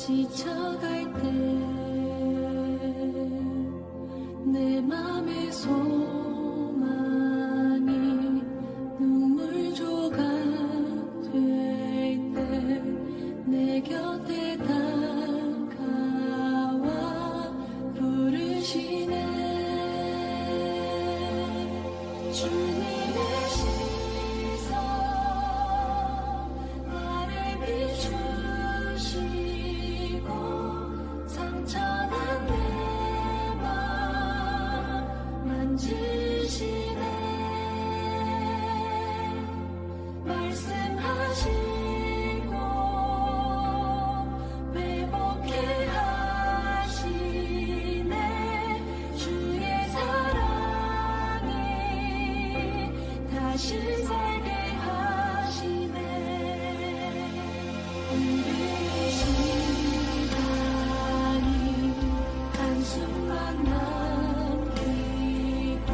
지쳐갈 때 내 맘의 소망이 눈물 조각 될 때 내 곁에 다가와 부르시네. 주님의 시선 나를 비추시고 상처난 내 맘 만지시네. 말씀하시고 회복해 하시네. 주의 사랑이 다시 살게 하시네. 우리의 시간이 한숨만 남기고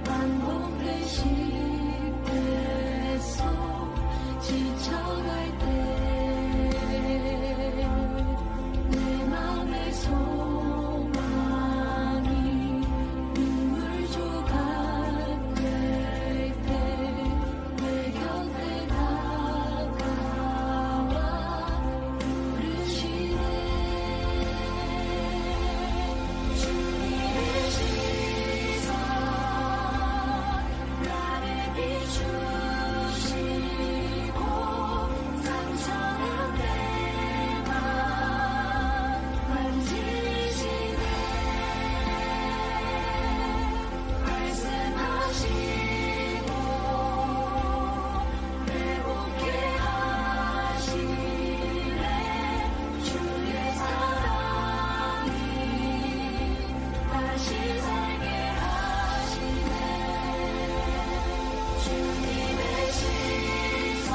반복된 십대 속 지쳐갈 때 내 맘의 소망이 눈물 조각 될 때 내 곁에 다가와 부르시네. 주님의 시선 나를 비추시고 상처난 내 맘 만지시네. 말씀하시고 회복해 하시네. 주의 사랑이 다시 살게 하시네. 주님의 시선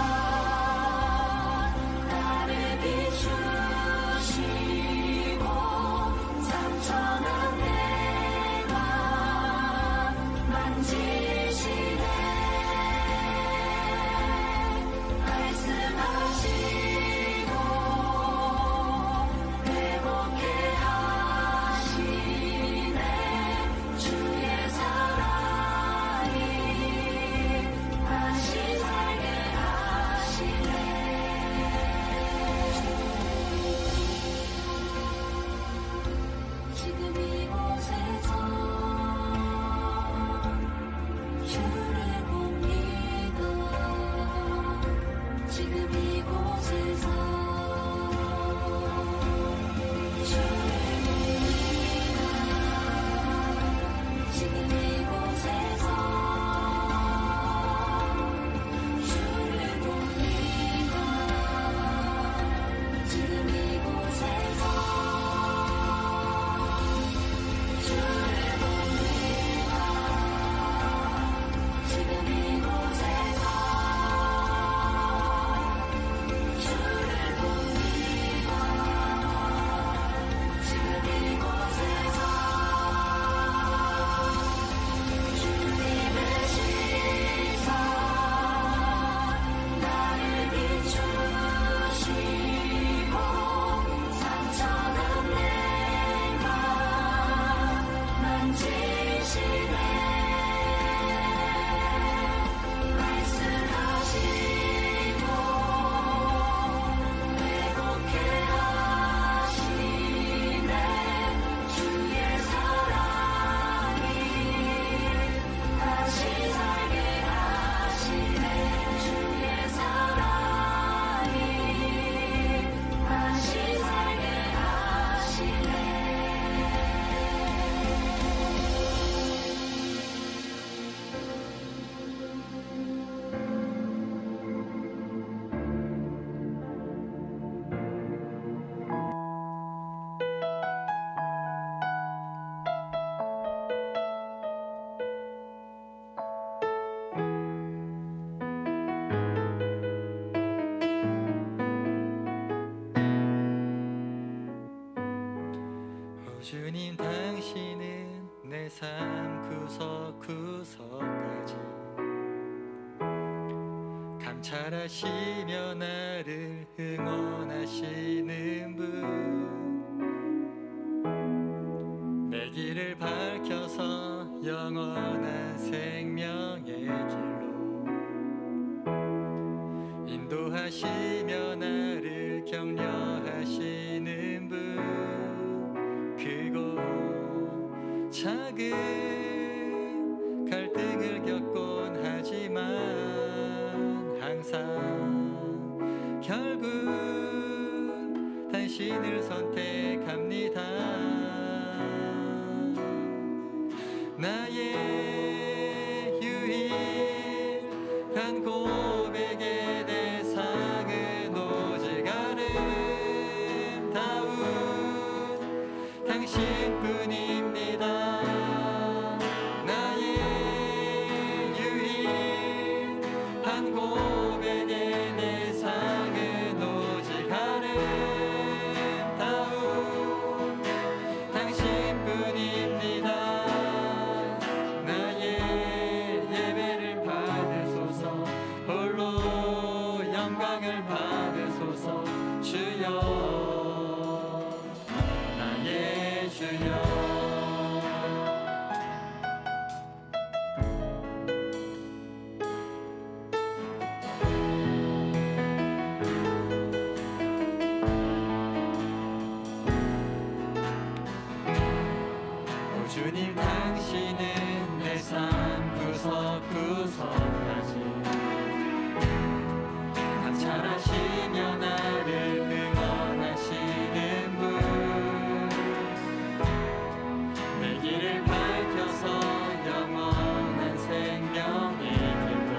나를 비추시고 상처난 내 맘 만지시네. 말씀하시고 회복해 하시네. 주의 사랑이 다시 살게 하시네. 지금 이곳에서 주를 봅니다. 지금 이곳에서 주를 봅니다. 지금 이곳에서 주를 봅니다. 지금 이곳에서 주를 봅니다. 지금 이곳에서 주를 봅니다. 지금 이곳에서 주님의 시선 나를 비추시고 상처난 내 맘 만지시네. 말씀하시고 회복해 하시네. 주의 사랑이 다시 살게 하시네. 주의 사랑이 다시 살게 하시네. 주님 당신은 내 삶 구석구석까지 감찰하시며 나를 응원하시는 분. 당신을 선택합니다. 나의 유일한 고백의 대상은 오직 아름다운 당신뿐입니다. 나의 유일한 고백의 대상은 오직 아름다운 당신뿐입니다. 나의 예배를 받으소서. 홀로 영광을 받으소서. 주여, 나의 주여. 오 주님, 당신은 내 삶 구석구석까지 감찰하시며 나를 응원하시는 분, 내 길을 밝혀서 영원한 생명의 길로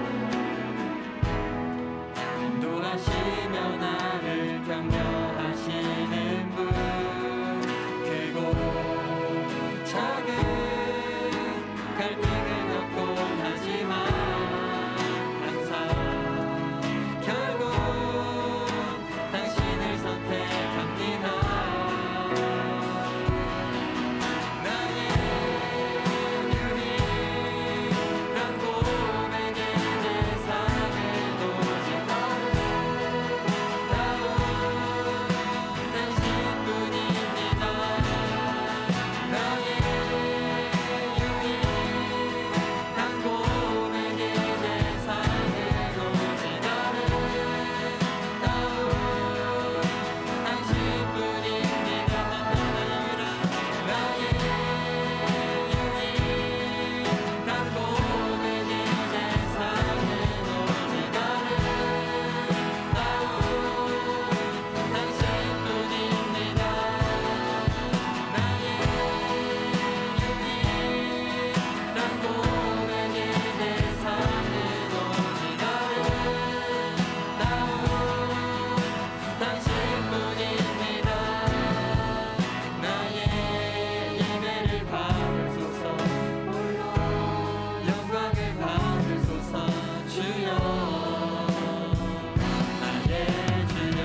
인도하시며 나를 격려하시는 분, 크고 작은 갈등을 겪곤 하지만 항상 결국 당신을 선택합니다. 나의 유일한 고백의 대상은 오직 아름다운 당신뿐입니다. 나의 유일한 고백의 대상은 오직 아름다운 당신뿐입니다. 나의 유일한 고백의 대상은 오직 아름다운 당신뿐입니다. 나의 유일한 고백의 대상은 오직 아름다운 당신뿐입니다. 나의 예배를 받으소서. 홀로 영광을 받으소서. 주여, 나의 주여.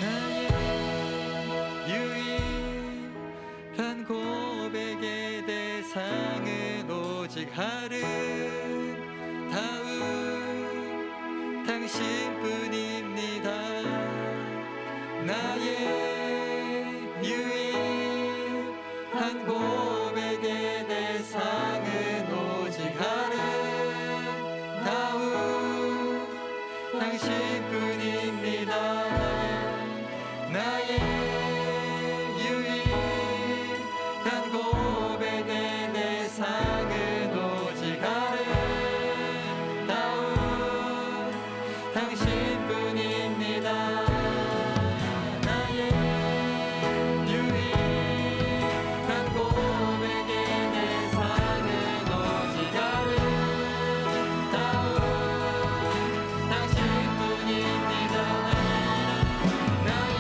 나의 유일한 고백의 대상은 오직 아름다운 당신뿐입니다. 나의 유일한 고백의 대상은 오직 아름다운 당신뿐입니다. 나의 유일한 고백의 대상은 오직 아름다운 당신뿐입니다. 나의 유일한 고백의 대상은 오직 아름다운 당신뿐입니다. 나의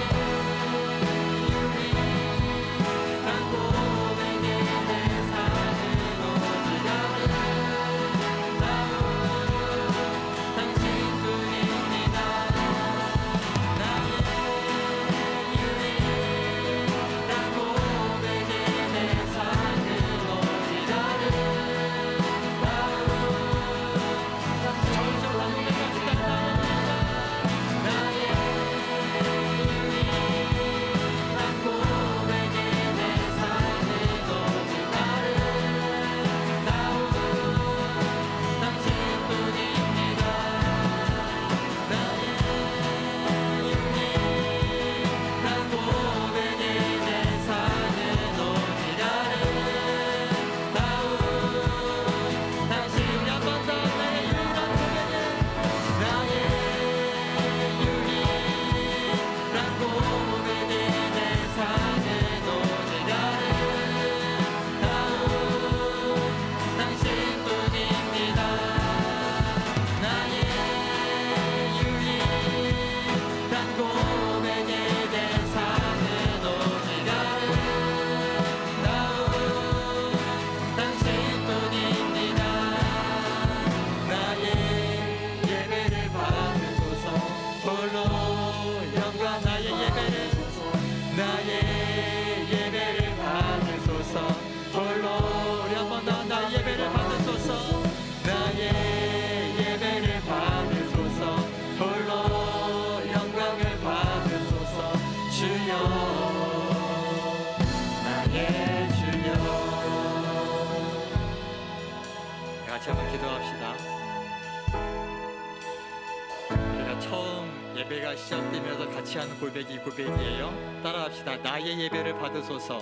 예배가 시작되면서 같이 하는 고백이 고백이에요. 따라합시다. 나의 예배를 받으소서.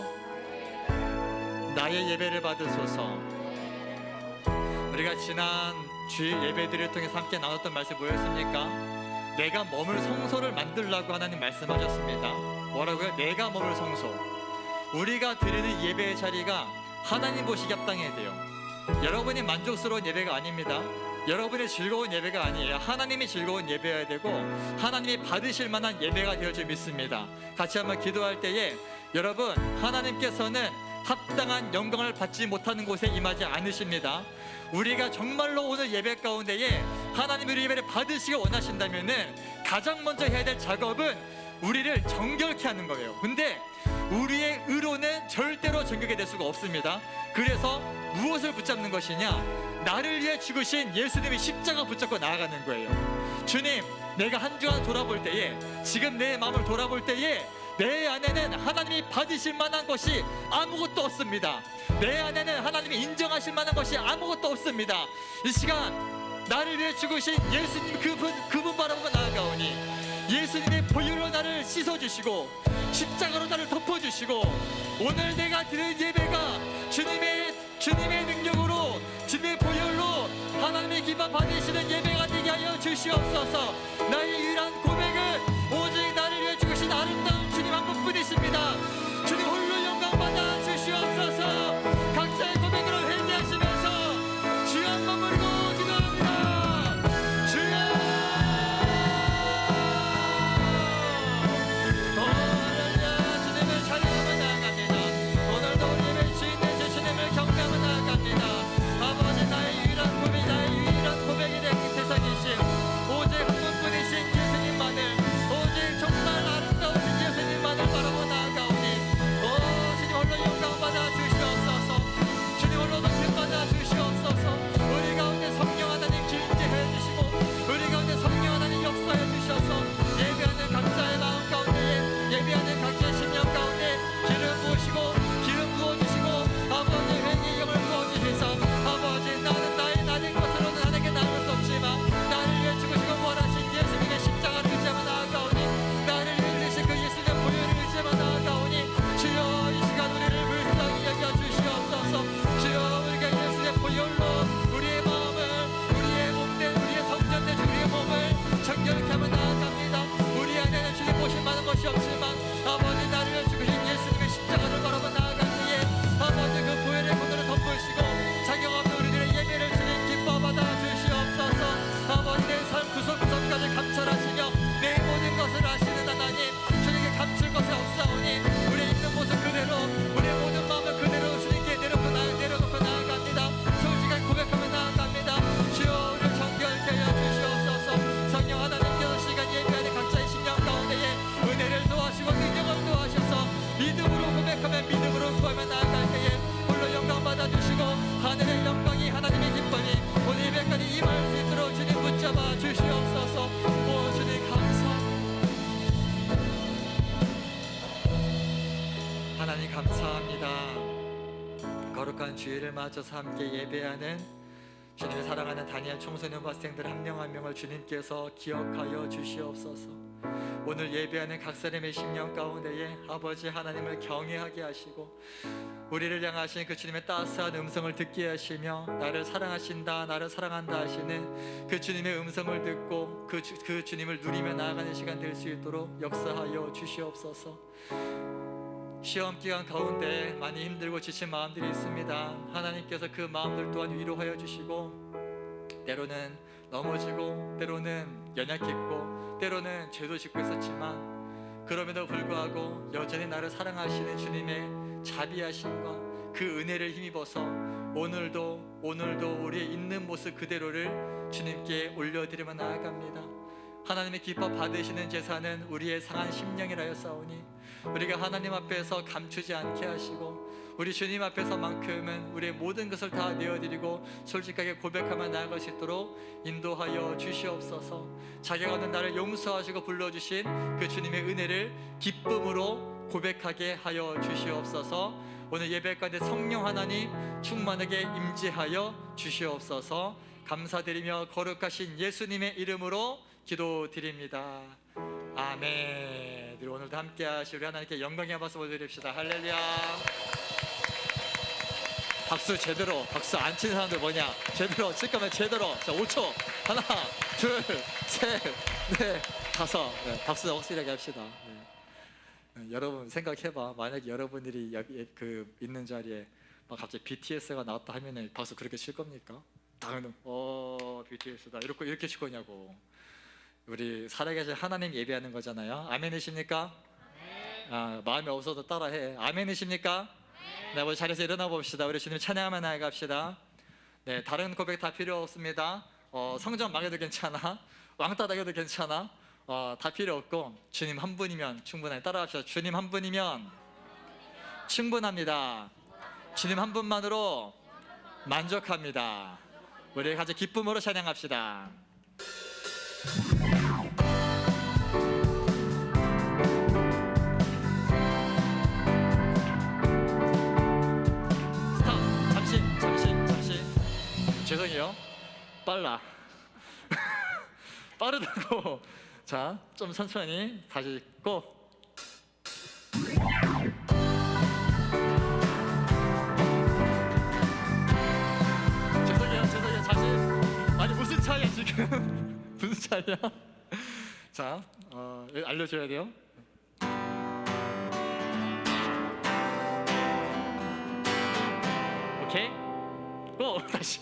나의 예배를 받으소서. 우리가 지난 주일 예배들을 통해서 함께 나눴던 말씀 뭐였습니까? 내가 머물 성소를 만들라고 하나님 말씀하셨습니다. 뭐라고요? 내가 머물 성소. 우리가 드리는 예배의 자리가 하나님 보시기 합당해야 돼요. 여러분이 만족스러운 예배가 아닙니다. 여러분이 즐거운 예배가 아니에요. 하나님이 즐거운 예배여야 되고 하나님이 받으실 만한 예배가 되어 줄 믿습니다. 같이 한번 기도할 때에 여러분, 하나님께서는 합당한 영광을 받지 못하는 곳에 임하지 않으십니다. 우리가 정말로 오늘 예배 가운데에 하나님이 우리 예배를 받으시기 원하신다면은 가장 먼저 해야 될 작업은 우리를 정결케 하는 거예요. 근데 우리의 의로는 절대로 정결이 될 수가 없습니다. 그래서 무엇을 붙잡는 것이냐? 나를 위해 죽으신 예수님의 십자가 붙잡고 나아가는 거예요. 주님, 내가 한 주간 돌아볼 때에, 지금 내 마음을 돌아볼 때에 내 안에는 하나님이 받으실 만한 것이 아무것도 없습니다. 내 안에는 하나님이 인정하실 만한 것이 아무것도 없습니다. 이 시간 나를 위해 죽으신 예수님 그분 바라보고 나아가오니 예수님의 보혈로 나를 씻어주시고 십자가로 나를 덮어주시고 오늘 내가 드리는 예배가 주님의 능력으로 주님의 보혈로 하나님의 기뻐 받으시는 예배가 되게 하여 주시옵소서. 나의 유일한 고백은 오직 나를 위해 죽으신 아름다운 주님 한 분뿐이십니다. 주님 홀로 영광 받아 주시옵소서. 각자의 고백으로 회개하시면서 주여 한 번 부르고 기도합니다. 주여. 할렐루야. 주님을 찬양하며 나아갑니다. 오늘도 우리 예배 주인 되신 주님을 경배하며 나아갑니다. 아버지, 나의 유일한 고백, 나의 유일한 고백이 된 대상이신 오직 한 분뿐이신 예수님만을, 오직 정말 아름다우신 예수님만을 바라보 나아가오니 주님 홀로 영광 받아 주시옵소서. 주님 홀로 높임 받아 주시옵소서. 우리 가운데 성령 하나님 기인제해 주시고 우리 가운데 성령 하나님 역사해 주셔서 예배하는 각자의 마음 가운데, 예배하는 각자의 심령 가운데 기름 부으시고 기름 부어주시고 아버지 회개의 영을 부어주셔서 아버지, 나는 나의 낮은 것으로는 하나님께 나올 수 없지만 나를 위해 죽으시고 부활하신 예수님의 십자가를 의지하며 나아가오니 나를 위해 흘리신 그 예수님의 보혈을 의지하며 나아가오니 주여 이 시간 우리를 불쌍히 여겨 주시옵소서. 주여 우리가 예수의 보혈로 우리의 마음을, 우리의 몸된, 우리의 성전된 우리의 몸을 정결케 하며 나아갑니다. 우리 안에는 주님 보실 만한 것이 없지만 아버지, 나를 위해 죽으신 예수님의 십자가를 바라보 나아갈 때에 아버지 그 보혈의 문으로 덮으시고 자격 없는 우리들의 예배를 주님 기뻐 받아 주시옵소서. 아버지, 내 삶 구석구석까지 감찰하시며 내 모든 것을 아시는 하나님, 주님께 감출 것이 없사오니 우리의 있는 모습 그대로, 우리의 모든 마음을 그대로 주님께 내려놓고 나아갑니다. 솔직하게 고백하며 나아갑니다. 주여 우리를 정결케 하여 주시옵소서. 성령 하나님께서 시간 예배하는 각자의 심령 가운데에 은혜를 도와주시고 능력을 도와주셔서 믿음으로 고백하며 믿음으로 구하며 나아갈 때에 홀로 영광 받아주시고 하늘의 영광이, 하나님의 기쁨이 오늘 예배까지 임할 수 있도록 주님 붙잡아 주시옵소서. 오 주님 감사합니다. 하나님 감사합니다. 거룩한 주일을 맞아서 함께 예배하는 주님을 사랑하는 다니엘 청소년 학생들 한 명 한 명을 주님께서 기억하여 주시옵소서. 오늘 예배하는 각 사람의 심령 가운데에 아버지 하나님을 경외하게 하시고 우리를 향하신 그 주님의 따스한 음성을 듣게 하시며 나를 사랑하신다, 나를 사랑한다 하시는 그 주님의 음성을 듣고 그 주님을 누리며 나아가는 시간 될 수 있도록 역사하여 주시옵소서. 시험 기간 가운데 많이 힘들고 지친 마음들이 있습니다. 하나님께서 그 마음들 또한 위로하여 주시고 때로는 넘어지고 때로는 연약했고 때로는 죄도 짓고 있었지만 그럼에도 불구하고 여전히 나를 사랑하시는 주님의 자비하심과 그 은혜를 힘입어서 오늘도 우리의 있는 모습 그대로를 주님께 올려드리며 나아갑니다. 하나님의 기뻐 받으시는 제사는 우리의 상한 심령이라 하였사오니 우리가 하나님 앞에서 감추지 않게 하시고 우리 주님 앞에서만큼은 우리의 모든 것을 다 내어드리고 솔직하게 고백하며 나아갈 수 있도록 인도하여 주시옵소서. 자격 없는 나를 용서하시고 불러주신 그 주님의 은혜를 기쁨으로 고백하게 하여 주시옵소서. 오늘 예배 가운데 성령 하나님 충만하게 임재하여 주시옵소서. 감사드리며 거룩하신 예수님의 이름으로 기도드립니다. 아멘. 우리 오늘도 함께 하시 우리 하나님께 영광의 박수 올려드립시다. 할렐루야. 박수 제대로, 박수 안 치는 사람들 뭐냐? 제대로 칠 거면 제대로. 자, 5초. 하나, 둘, 셋, 넷, 다섯. 네, 박수 확실하게 합시다. 네. 여러분 생각해봐. 만약에 여러분들이 여기 있는 자리에 막 갑자기 BTS가 나왔다 하면은 박수 그렇게 칠 겁니까? 당연히 BTS다 이렇게 칠 거냐고. 우리 살아계신 하나님 예배하는 거잖아요. 아멘이십니까? 마음이 없어도 따라해. 아멘이십니까? 네, 우리 자리에서 일어나 봅시다. 우리 주님 찬양하며 나아갑시다. 네, 다른 고백 다 필요 없습니다. 성전 망해도 괜찮아. 왕따 당해도 괜찮아. 다 필요 없고 주님 한 분이면 충분해. 따라합시다. 주님 한 분이면 충분합니다. 주님 한 분만으로 만족합니다. 우리 같이 기쁨으로 찬양합시다. 잠시 죄송해요. 빨라. 빠르다고. 자, 좀 천천히 다시 고. 죄송해요. 다시. 아니 무슨 차이야 지금? 무슨 차이야? 자, 알려줘야 돼요. 오케이. 고 다시.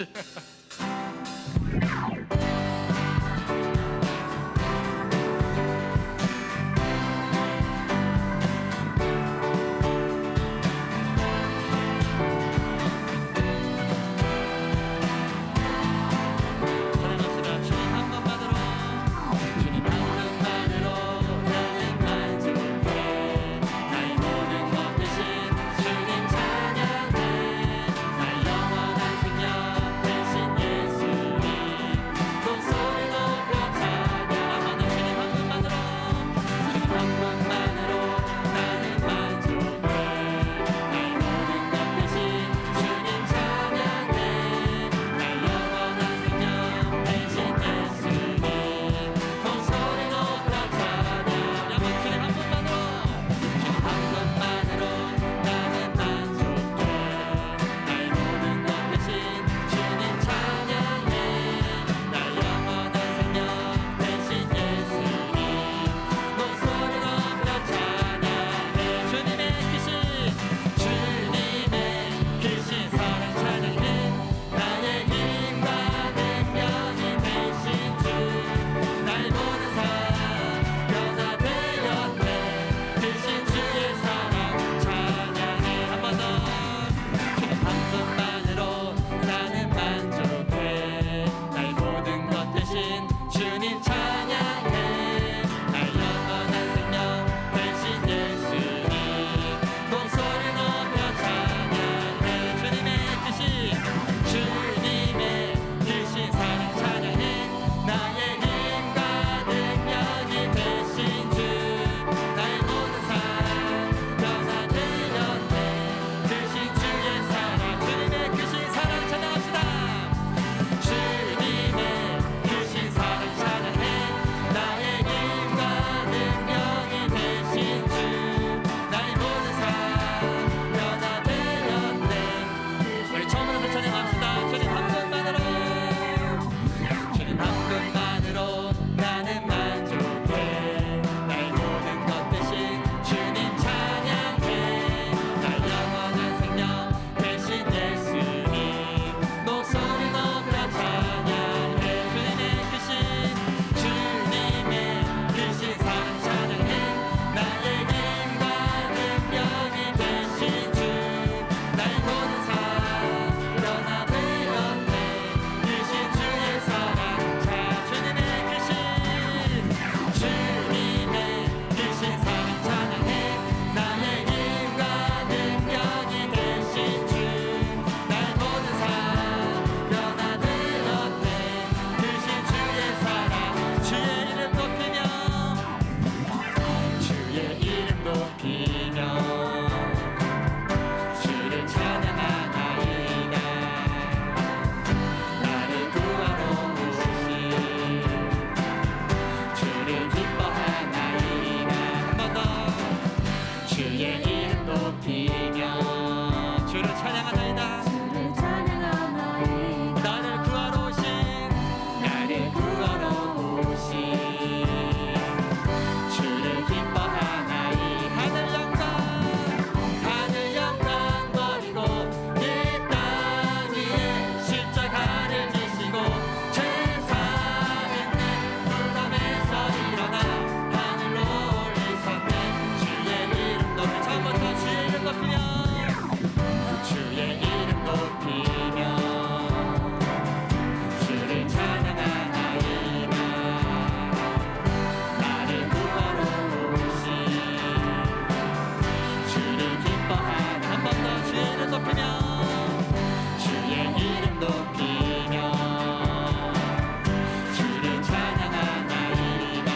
찬양하나이다. 주를 찬양하나이다. 나를 구하러 오신 나를 구하러 오신 주를 기뻐하나이. 하늘 영광 버리고 이 땅 위에 십자가를 지시고 죄사했네. 무덤에서 일어나 하늘로 올리셨네. 주의 이름 높이 처음부터 주의 이름 높이며 주의 이름 높이며 주를 찬양하나이다. 나를 구하러 오신 주를 기뻐하나. 한 번 더 주의 이름 높이며 주의 이름 높이며 주를 찬양하나이다.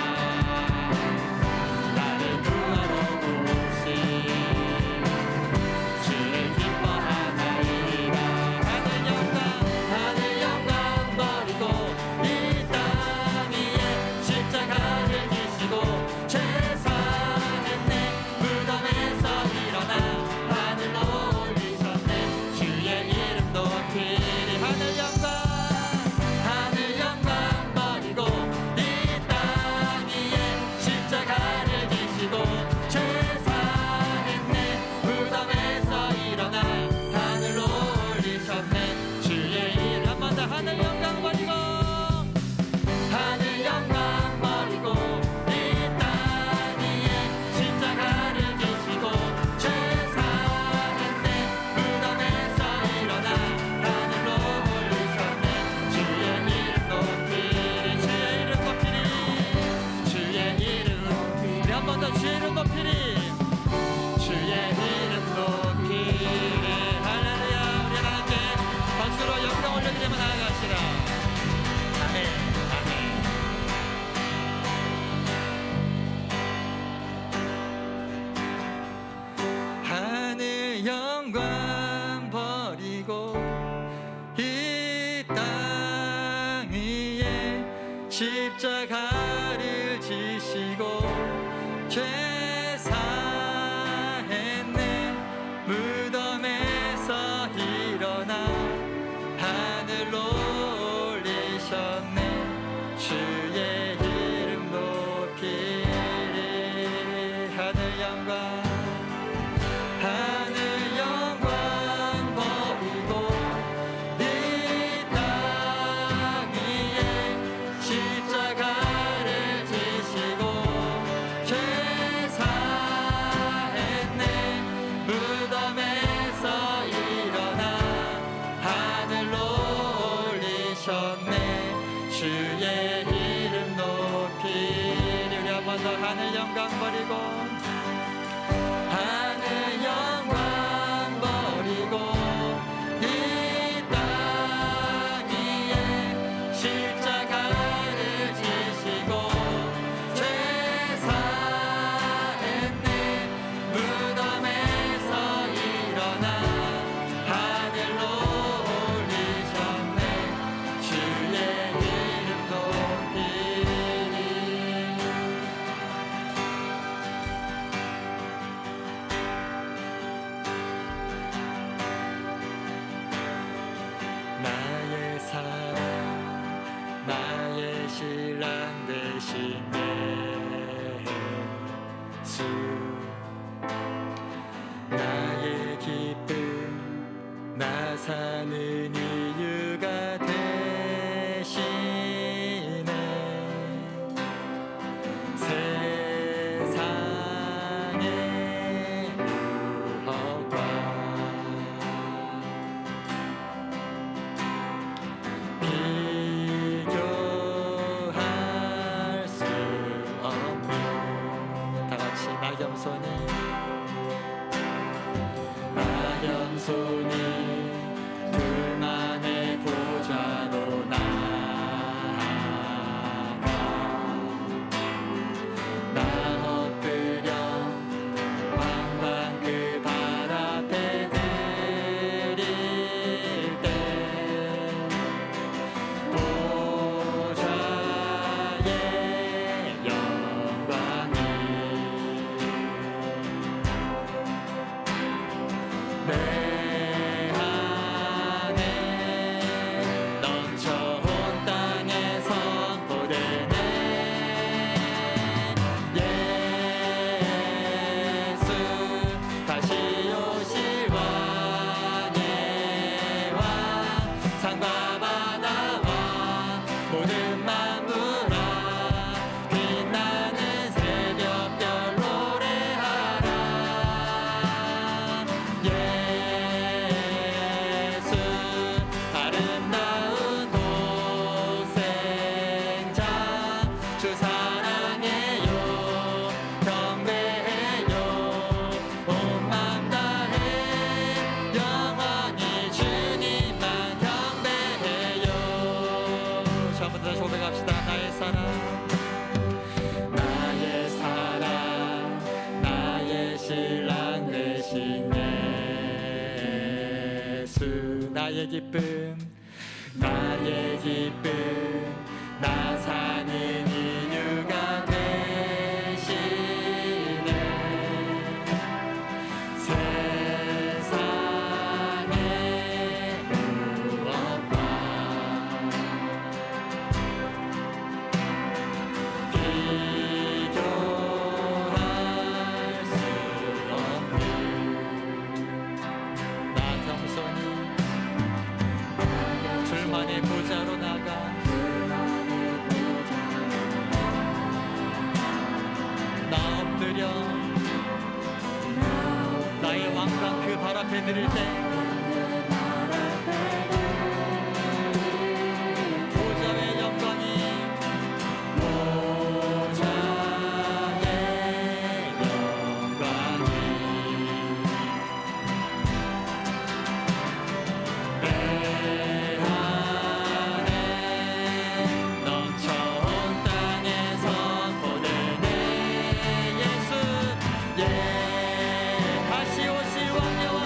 나를 구하러 오신 주를 기뻐하나이다. 하늘 영광 버리고 이 땅 위에 십자가를 지시고 죄사했네. 무덤에서 일어나 하늘로 올리셨네. 주의 이름 높이리. 하늘 영광 버리고 이 땅 위에 십자가를 지시고 죄사했네. 무덤에서 일어나 하늘로 올리셨네. 주의 이름. 한 번 더 하늘 영광 버리고 하늘 영광 버리고 이 땅 위에 십자가를 지시고 죄사했네. 무덤에서 일어나 하늘로 올리셨네. 주의 이름 높이리. 주의 이름 높이리. 주의 이름 높이리. 한 번 더 주의 이름 높이리. 주의 이름 높이리. 할렐루야. 우리 하나님께 박수로 영광 올려드리며 나아가시라. 아멘. 아멘. 하늘 영광 버리고 이 땅 위에 십자가를 지시고 죄사했네. 무덤에서 일어나 하늘로 올리셨네. 주의 이름 높이리. 하늘 영광 버리고 이 땅 위에 십자가를 지시고 죄사했네. 무덤에서 일어나 하늘로 올리셨네. 주의 이름 높이리. 우리 한 번 더 하늘 영광 버리고 하늘 영광 버리고 이 땅 위에 십자가를 지시고 죄사했네. 무덤에서 일어나 하늘로 올리셨네. 주의 이름 높이리. 나의 사랑 나의 신랑 되신 예수. 나의 기쁨 나 사는 이유가 되시네. 세상의 무엇과 비교할 수 없는. 다 같이 낙염손이 둘만의 보좌로 나아가 나 엎드려 왕왕 그 발 앞에 드릴 때 보좌의 영광이 내 나의 기쁨 나의 기쁨 나 사는 이유가 되시네 세상에 무엇과 비교할 수 없는 나 겸손히 둘만의 보좌로 나가 나 엎드려 나의 왕관 그 발 앞에 드릴 때 보좌의 영광이 보좌의 영광이 내 안에 넘쳐온 땅에서 보내네 예수 예 다시 오실 왕여왕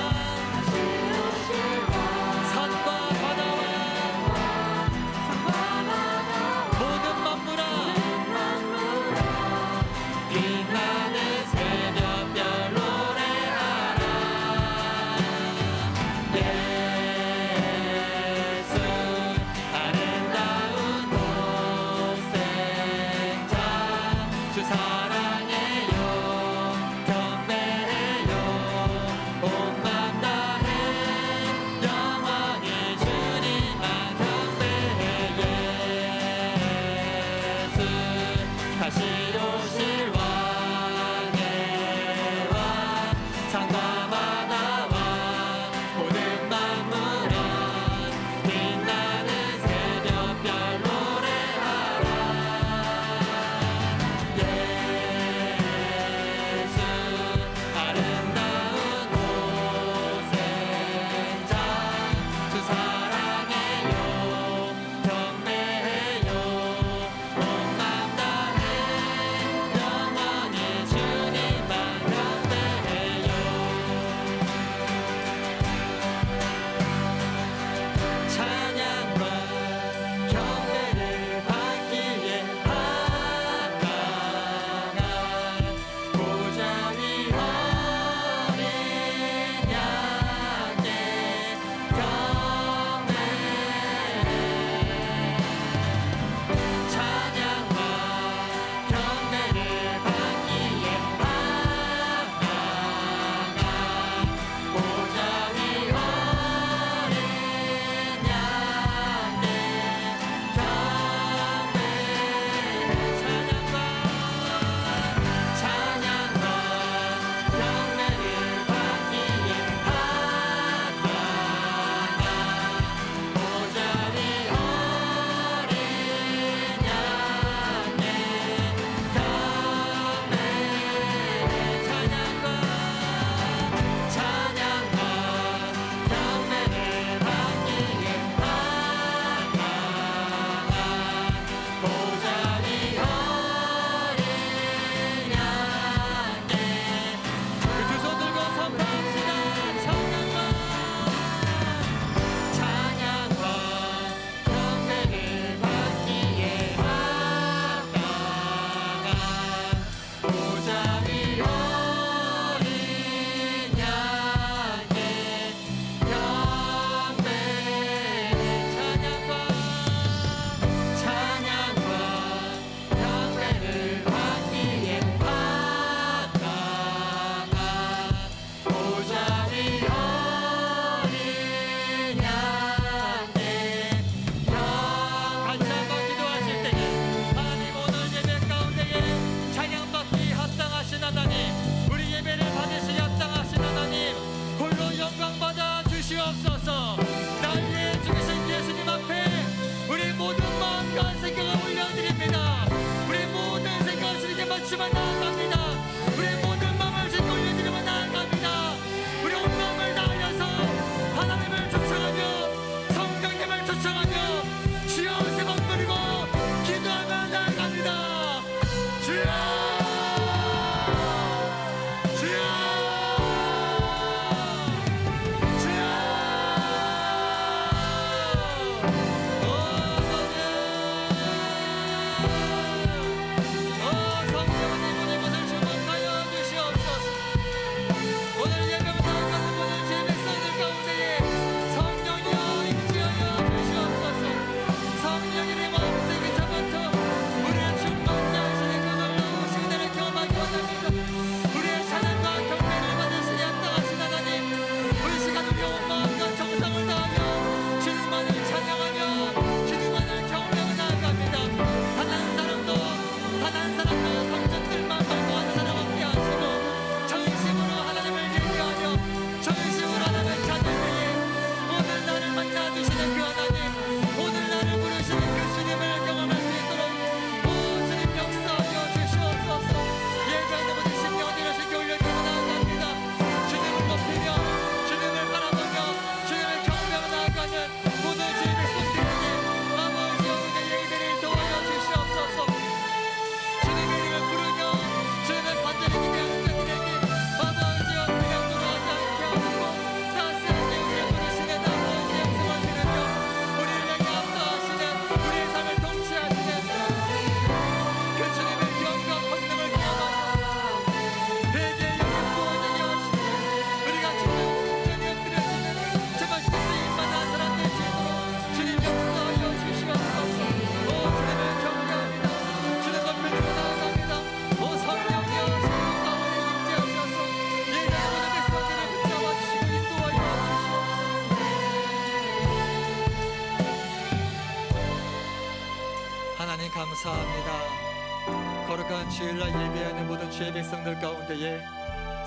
감사합니다. 거룩한 주일날 예배하는 모든 주의 백성들 가운데에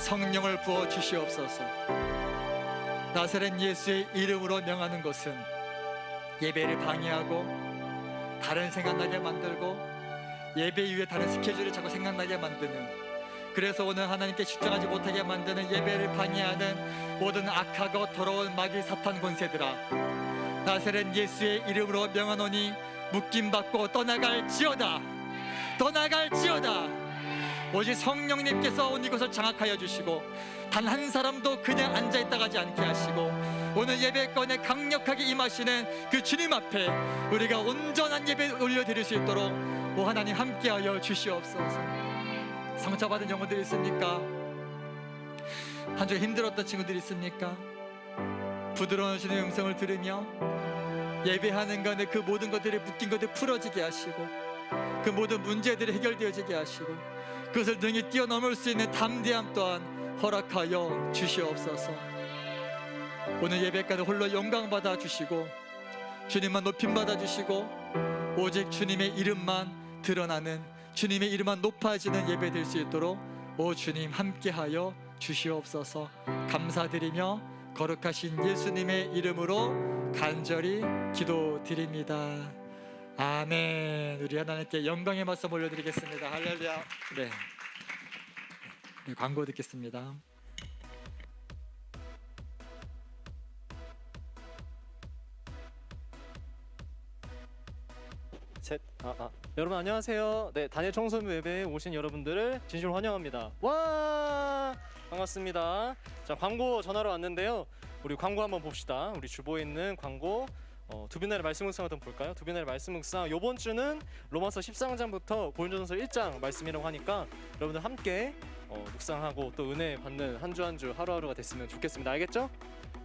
성령을 부어 주시옵소서. 나사렛 예수의 이름으로 명하는 것은 예배를 방해하고 다른 생각나게 만들고 예배 이후에 다른 스케줄이 자꾸 생각나게 만드는, 그래서 오늘 하나님께 집중하지 못하게 만드는 예배를 방해하는 모든 악하고 더러운 마귀 사탄 권세들아, 나사렛 예수의 이름으로 명하노니 묶임받고 떠나갈지어다. 떠나갈지어다. 오직 성령님께서 온 이곳을 장악하여 주시고 단 한 사람도 그냥 앉아있다 가지 않게 하시고 오늘 예배권에 강력하게 임하시는 그 주님 앞에 우리가 온전한 예배 올려드릴 수 있도록 오 하나님 함께하여 주시옵소서. 상처받은 영혼들이 있습니까? 한 주에 힘들었던 친구들이 있습니까? 부드러운 주님의 음성을 들으며 예배하는 간에 그 모든 것들이 묶인 것들이 풀어지게 하시고 그 모든 문제들이 해결되어지게 하시고 그것을 능히 뛰어넘을 수 있는 담대함 또한 허락하여 주시옵소서. 오늘 예배까지 홀로 영광 받아 주시고 주님만 높임 받아 주시고 오직 주님의 이름만 드러나는, 주님의 이름만 높아지는 예배 될 수 있도록 오 주님 함께하여 주시옵소서. 감사드리며 거룩하신 예수님의 이름으로 간절히 기도드립니다. 아멘. 우리 하나님께 영광의 말씀 올려드리겠습니다. 할렐루야. 네, 광고 듣겠습니다. 셋. 여러분 안녕하세요. 네, 단일 청소년 예배에 오신 여러분들을 진심으로 환영합니다. 와, 반갑습니다. 자, 광고 전화로 왔는데요. 우리 광고 한번 봅시다. 우리 주보에 있는 광고 두비나의 말씀 묵상 한번 볼까요? 두비나의 말씀 묵상 이번 주는 로마서 14장부터 고린도전서 1장 말씀이라고 하니까 여러분들 함께 묵상하고 또 은혜 받는 한 주 한 주 하루하루가 됐으면 좋겠습니다. 알겠죠?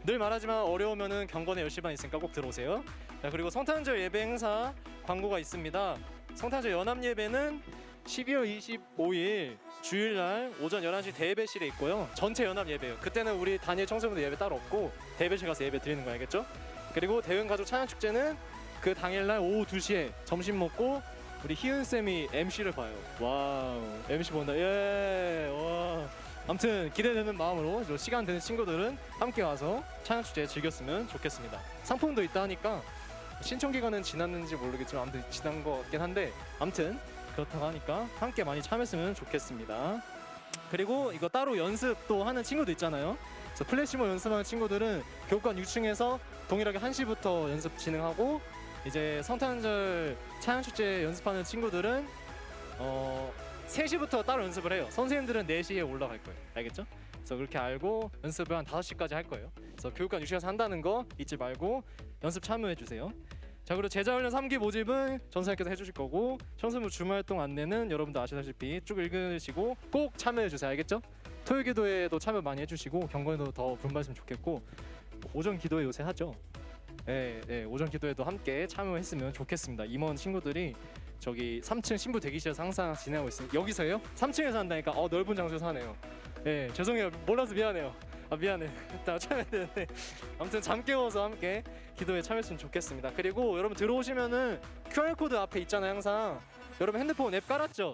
늘 말하지만 어려우면은 경건의 10시 반 있으니까 꼭 들어오세요. 자, 그리고 성탄절 예배 행사 광고가 있습니다. 성탄절 연합 예배는 12월 25일 주일날 오전 11시 대예배실에 있고요. 전체 연합 예배예요. 그때는 우리 단일 청소년들 예배 따로 없고 대예배실 가서 예배 드리는 거 알겠죠? 그리고 대흥가족 찬양축제는 그 당일날 오후 2시에 점심 먹고 우리 희은쌤이 MC를 봐요. 와우, MC 본다. 예, 와. 아무튼 기대되는 마음으로 시간 되는 친구들은 함께 와서 찬양축제 즐겼으면 좋겠습니다. 상품도 있다 하니까 신청 기간은 지났는지 모르겠지만 아무튼 지난 것 같긴 한데 아무튼 그렇다고 하니까 함께 많이 참여했으면 좋겠습니다. 그리고 이거 따로 연습도 하는 친구도 있잖아요. 그래서 플래시몹 연습하는 친구들은 교육관 6층에서 동일하게 1시부터 연습 진행하고 이제 성탄절 찬양축제 연습하는 친구들은 3시부터 따로 연습을 해요. 선생님들은 4시에 올라갈 거예요. 알겠죠? 그래서 그렇게 알고 연습을 한 5시까지 할 거예요. 그래서 교육관 6시에서 한다는 거 잊지 말고 연습 참여해 주세요. 자, 그리고 제자훈련 3기 모집은 전사님께서 해주실 거고 청소년 주말활동 안내는 여러분도 아시다시피 쭉 읽으시고 꼭 참여해 주세요. 알겠죠? 토요 기도에도 참여 많이 해주시고 경건에도 더 분발했으면 좋겠고 오전 기도회 요새 하죠? 네, 오전 기도회도 함께 참여했으면 좋겠습니다. 임원 친구들이 저기 3층 신부 대기실에서 항상 진행하고 있습니다. 여기서요? 3층에서 한다니까 넓은 장소에서 하네요. 네, 죄송해요. 몰라서 미안해요. 미안해. 나 참여해야 되는데 아무튼 잠 깨워서 함께 기도에 참여했으면 좋겠습니다. 그리고 여러분 들어오시면은 QR코드 앞에 있잖아요. 항상 여러분 핸드폰 앱 깔았죠?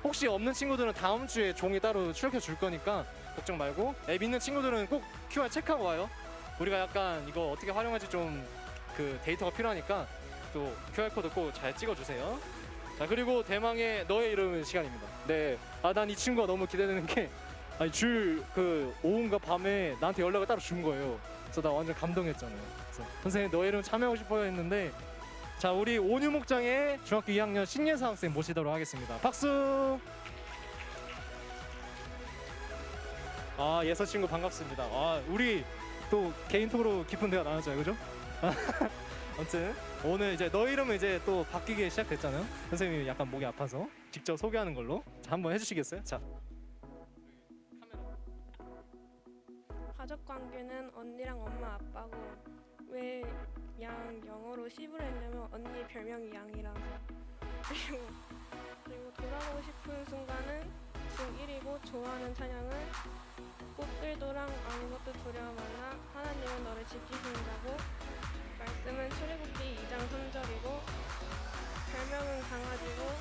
혹시 없는 친구들은 다음 주에 종이 따로 출력해 줄 거니까 걱정 말고 앱 있는 친구들은 꼭 QR 체크하고 와요. 우리가 약간 이거 어떻게 활용할지 좀 그 데이터가 필요하니까 또 QR코드 꼭 잘 찍어주세요. 자, 그리고 대망의 너의 이름 시간입니다. 네, 난 이 친구가 너무 기대되는 게 그 오후인가 밤에 나한테 연락을 따로 준 거예요. 그래서 나 완전 감동했잖아요. 그래서 선생님 너의 이름 참여하고 싶어요 했는데 자, 우리 온유목장의 중학교 2학년 신예사 학생 모시도록 하겠습니다. 박수! 예서 친구 반갑습니다. 우리 또 개인톡으로 깊은 대화 나눴죠, 그죠? 아무튼 오늘 이제 너 이름은 이제 또 바뀌기 시작됐잖아요. 선생님이 약간 목이 아파서 직접 소개하는 걸로 자, 한번 해주시겠어요? 자, 가족 관계는 언니랑 엄마 아빠고 왜 양 영어로 시부를 했냐면 언니 별명이 양이라서. 그리고 돌아가고 싶은 순간은 중1이고 좋아하는 찬양은 꽃들도랑 아무것도 두려워 말라 하나님은 너를 지키신다고. 말씀은 출애굽기 2장 3절이고 별명은 강아지고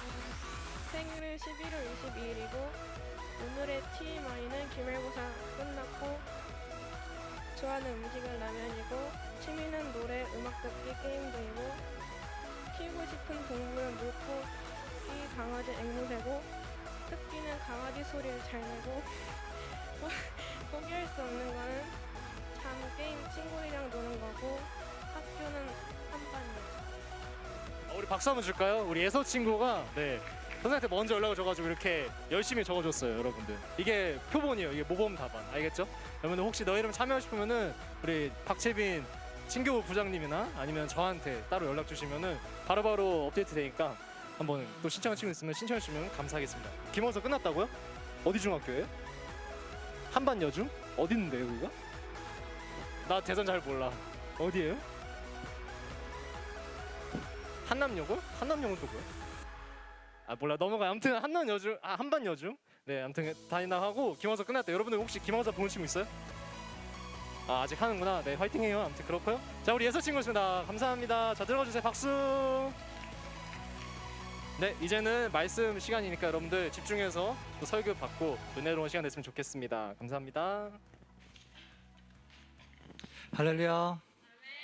생일은 11월 22일이고 오늘의 TMI는 기말고사 끝났고 좋아하는 음식은 라면이고 취미는 노래, 음악 듣기, 게임 등이고 키우고 싶은 동물은 물고기, 강아지, 앵무새고 특기는 강아지 소리를 잘 내고 포기할 수 없는 거는 참 게임 친구들이랑 노는 거고 학교는 한반이에요. 우리 박수 한번 줄까요? 우리 예서 친구가 선생님한테 먼저 연락을 줘가지고 이렇게 열심히 적어줬어요, 여러분들. 이게 표본이에요. 이게 모범 답안. 알겠죠? 여러분들 혹시 너 이름 참여하고 싶으면은 우리 박채빈 친교 부장님이나 아니면 저한테 따로 연락 주시면은 바로바로 업데이트 되니까 한번 또 신청한 친구 있으면 신청해 주시면 감사하겠습니다. 기말고사 끝났다고요? 어디 중학교예요? 한반 여중? 어디 있는데요, 여기가? 나 대전 잘 몰라. 어디예요? 한남여고? 한남여고는 또 뭐야? 아 몰라 넘어가. 아무튼 한남여중, 한반여중. 네, 아무튼 다닌다 하고 기말고사 끝났다. 여러분들 혹시 기말고사 보는 친구 있어요? 아 아직 하는구나. 네, 화이팅해요. 아무튼 그렇고요. 자, 우리 예서 친구였습니다. 감사합니다. 자, 들어가 주세요. 박수. 네, 이제는 말씀 시간이니까 여러분들 집중해서 또 설교 받고 은혜로운 시간 됐으면 좋겠습니다. 감사합니다. 할렐루야.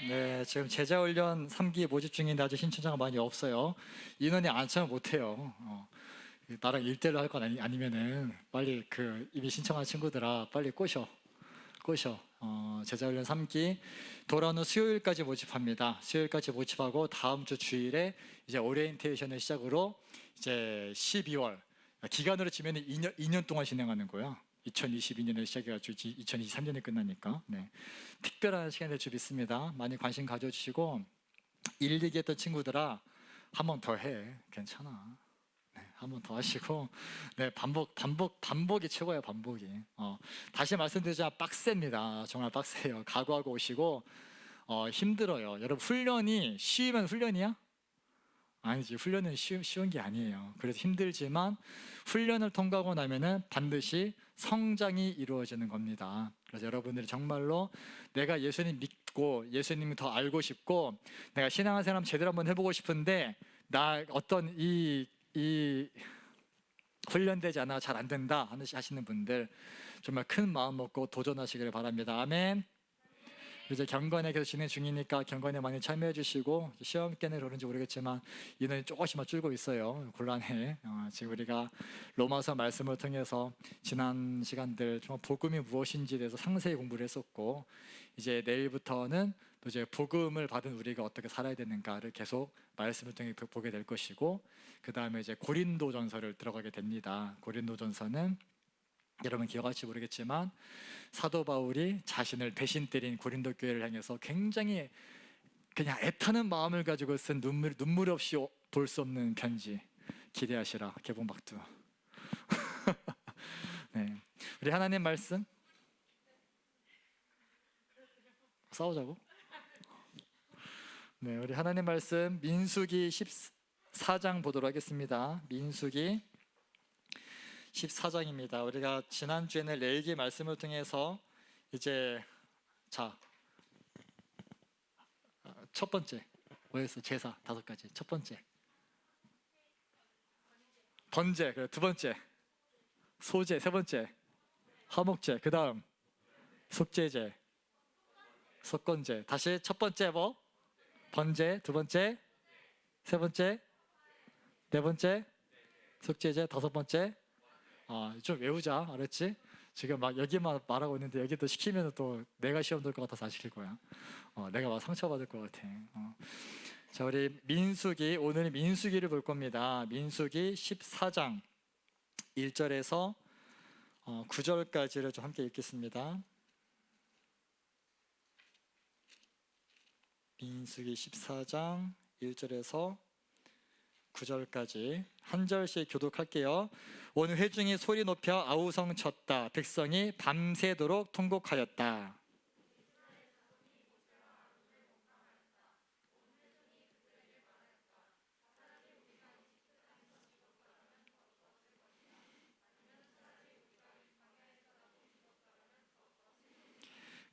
네, 지금 제자훈련 3기 모집 중인데 아직 신청자가 많이 없어요. 인원이 안 차면 못해요. 나랑 1대1로 할 건 아니면은 빨리 이미 신청한 친구들아 빨리 꼬셔. 제자훈련 3기 돌아오는 수요일까지 모집합니다. 수요일까지 모집하고 다음 주 주일에 이제 오리엔테이션을 시작으로 이제 12월 기간으로 치면 2년 동안 진행하는 거야. 2022년에 시작해가지고 2023년에 끝나니까 특별한 시간 될 줄 믿습니다. 많이 관심 가져주시고 1, 2기 했던 친구들아 한 번 더 해. 괜찮아. 한 번 더 하시고 반복이 최고예요. 반복이. 다시 말씀드리자면 빡셉니다. 정말 빡세요. 각오하고 오시고 힘들어요. 여러분 훈련이 쉬우면 훈련이야? 아니지. 훈련은 쉬운 게 아니에요. 그래서 힘들지만 훈련을 통과하고 나면은 반드시 성장이 이루어지는 겁니다. 그래서 여러분들이 정말로 내가 예수님 믿고 예수님을 더 알고 싶고 내가 신앙생활 제대로 한번 해보고 싶은데 나 어떤 이 훈련되지 않아 잘 안 된다 하시는 분들 정말 큰 마음 먹고 도전하시기를 바랍니다. 아멘. 이제 경건에 계속 진행 중이니까 경건에 많이 참여해 주시고 시험 때문에 그런지 모르겠지만 인원이 조금씩만 줄고 있어요. 곤란해. 지금 우리가 로마서 말씀을 통해서 지난 시간들 정말 복음이 무엇인지에 대해서 상세히 공부를 했었고 이제 내일부터는 또 이제 복음을 받은 우리가 어떻게 살아야 되는가를 계속 말씀을 통해 보게 될 것이고 그 다음에 이제 고린도전서를 들어가게 됩니다. 고린도전서는 여러분 기억할지 모르겠지만 사도 바울이 자신을 배신 때린 고린도 교회를 향해서 굉장히 그냥 애타는 마음을 가지고 쓴 눈물 없이 볼 수 없는 편지 기대하시라. 개봉박두. 네, 우리 하나님 말씀 싸우자고. 네, 우리 하나님 말씀 민수기 14장 보도록 하겠습니다. 민수기 14장입니다. 우리가 지난주에는 레위기 말씀을 통해서 이제 첫 번째 뭐였어? 제사 5가지. 첫 번째 번제, 그래. 두 번째 소제, 세 번째 화목제, 그 다음 속죄제, 속건제. 다시 첫 번째 뭐? 번제, 두 번째, 세 번째, 네 번째 속죄제, 다섯 번째 좀 외우자. 알았지? 지금 막 여기만 말하고 있는데 여기 또 시키면 또 내가 시험 들 것 같아서 안 시킬 거야. 내가 막 상처받을 것 같아. 자, 우리 민수기, 오늘 민수기를 볼 겁니다. 민수기 14장 1절에서 9절까지를 좀 함께 읽겠습니다. 민수기 14장 1절에서 9절까지 한 절씩 교독할게요. 온 회중이 소리 높여 아우성 쳤다. 백성이 밤새도록 통곡하였다.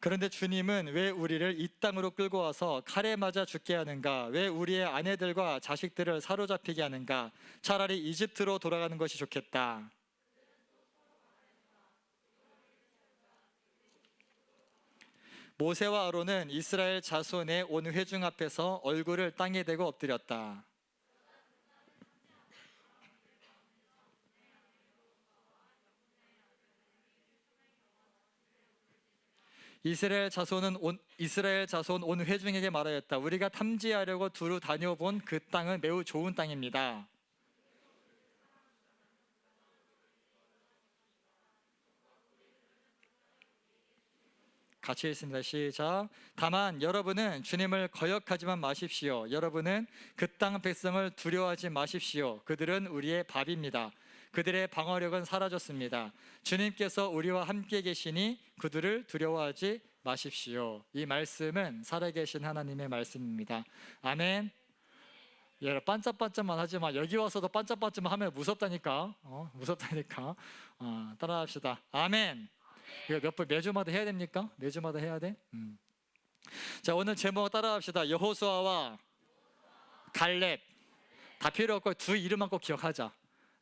그런데 주님은 왜 우리를 이 땅으로 끌고 와서 칼에 맞아 죽게 하는가? 왜 우리의 아내들과 자식들을 사로잡히게 하는가? 차라리 이집트로 돌아가는 것이 좋겠다. 모세와 아론은 이스라엘 자손의 온 회중 앞에서 얼굴을 땅에 대고 엎드렸다. 이스라엘 자손 온 회중에게 말하였다. 우리가 탐지하려고 두루 다녀본 그 땅은 매우 좋은 땅입니다. 같이 읽습니다. 시작. 다만 여러분은 주님을 거역하지만 마십시오. 여러분은 그 땅 백성을 두려워하지 마십시오. 그들은 우리의 밥입니다. 그들의 방어력은 사라졌습니다. 주님께서 우리와 함께 계시니 그들을 두려워하지 마십시오. 이 말씀은 살아계신 하나님의 말씀입니다. 아멘. 예, 반짝반짝만 하지 마. 여기 와서도 반짝반짝만 하면 무섭다니까. 무섭다니까. 따라합시다. 아멘. 이거 몇 번 매주마다 해야 됩니까? 매주마다 해야 돼? 자, 오늘 제목 따라합시다. 여호수아와 갈렙. 다 필요 없고 두 이름만 꼭 기억하자.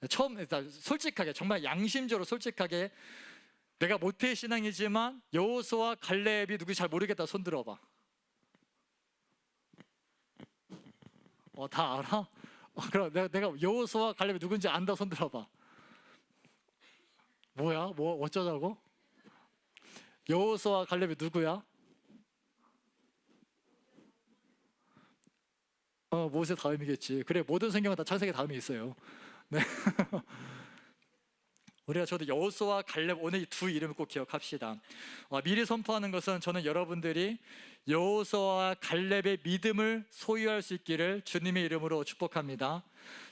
처음 일단 솔직하게, 정말 양심적으로 솔직하게, 내가 모태 신앙이지만 여호수아와 갈렙이 누군지 잘 모르겠다 손 들어봐. 다 알아? 그럼 내가 여호수아와 갈렙이 누군지 안다 손 들어봐. 뭐야? 뭐 어쩌자고? 여호수아와 갈렙이 누구야? 모세 다음이겠지. 그래, 모든 성경은 다 창세기 다음에 있어요. 네. 우리가 저도 여호수아와 갈렙, 오늘 이 두 이름을 꼭 기억합시다. 미리 선포하는 것은 저는 여러분들이 여호수아와 갈렙의 믿음을 소유할 수 있기를 주님의 이름으로 축복합니다.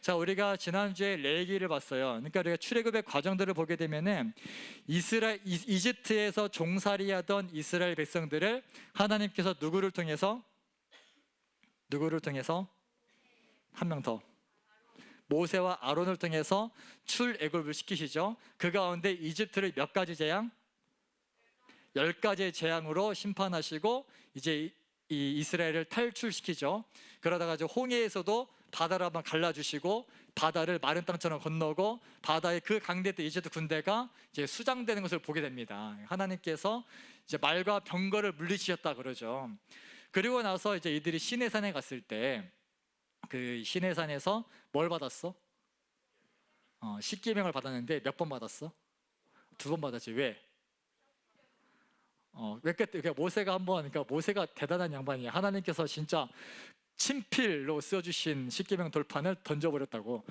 자, 우리가 지난주에 레위기를 봤어요. 그러니까 우리가 출애굽의 과정들을 보게 되면은 이집트에서 종살이하던 이스라엘 백성들을 하나님께서 누구를 통해서 한 명 더, 모세와 아론을 통해서 출애굽을 시키시죠. 그 가운데 이집트를 몇 가지 재앙? 10가지의 재앙으로 심판하시고 이제 이 이스라엘을 탈출시키죠. 그러다가 이제 홍해에서도 바다를 한번 갈라주시고 바다를 마른 땅처럼 건너고 바다의 그 강대때 이집트 군대가 이제 수장되는 것을 보게 됩니다. 하나님께서 이제 말과 병거를 물리치셨다 그러죠. 그리고 나서 이제 이들이 시내산에 갔을 때 그 시내산에서 뭘 받았어? 십계명을 받았는데 몇 번 받았어? 2번 받았지. 왜? 그러니까 모세가 그러니까 모세가 대단한 양반이야. 하나님께서 진짜 친필로 써주신 십계명 돌판을 던져버렸다고.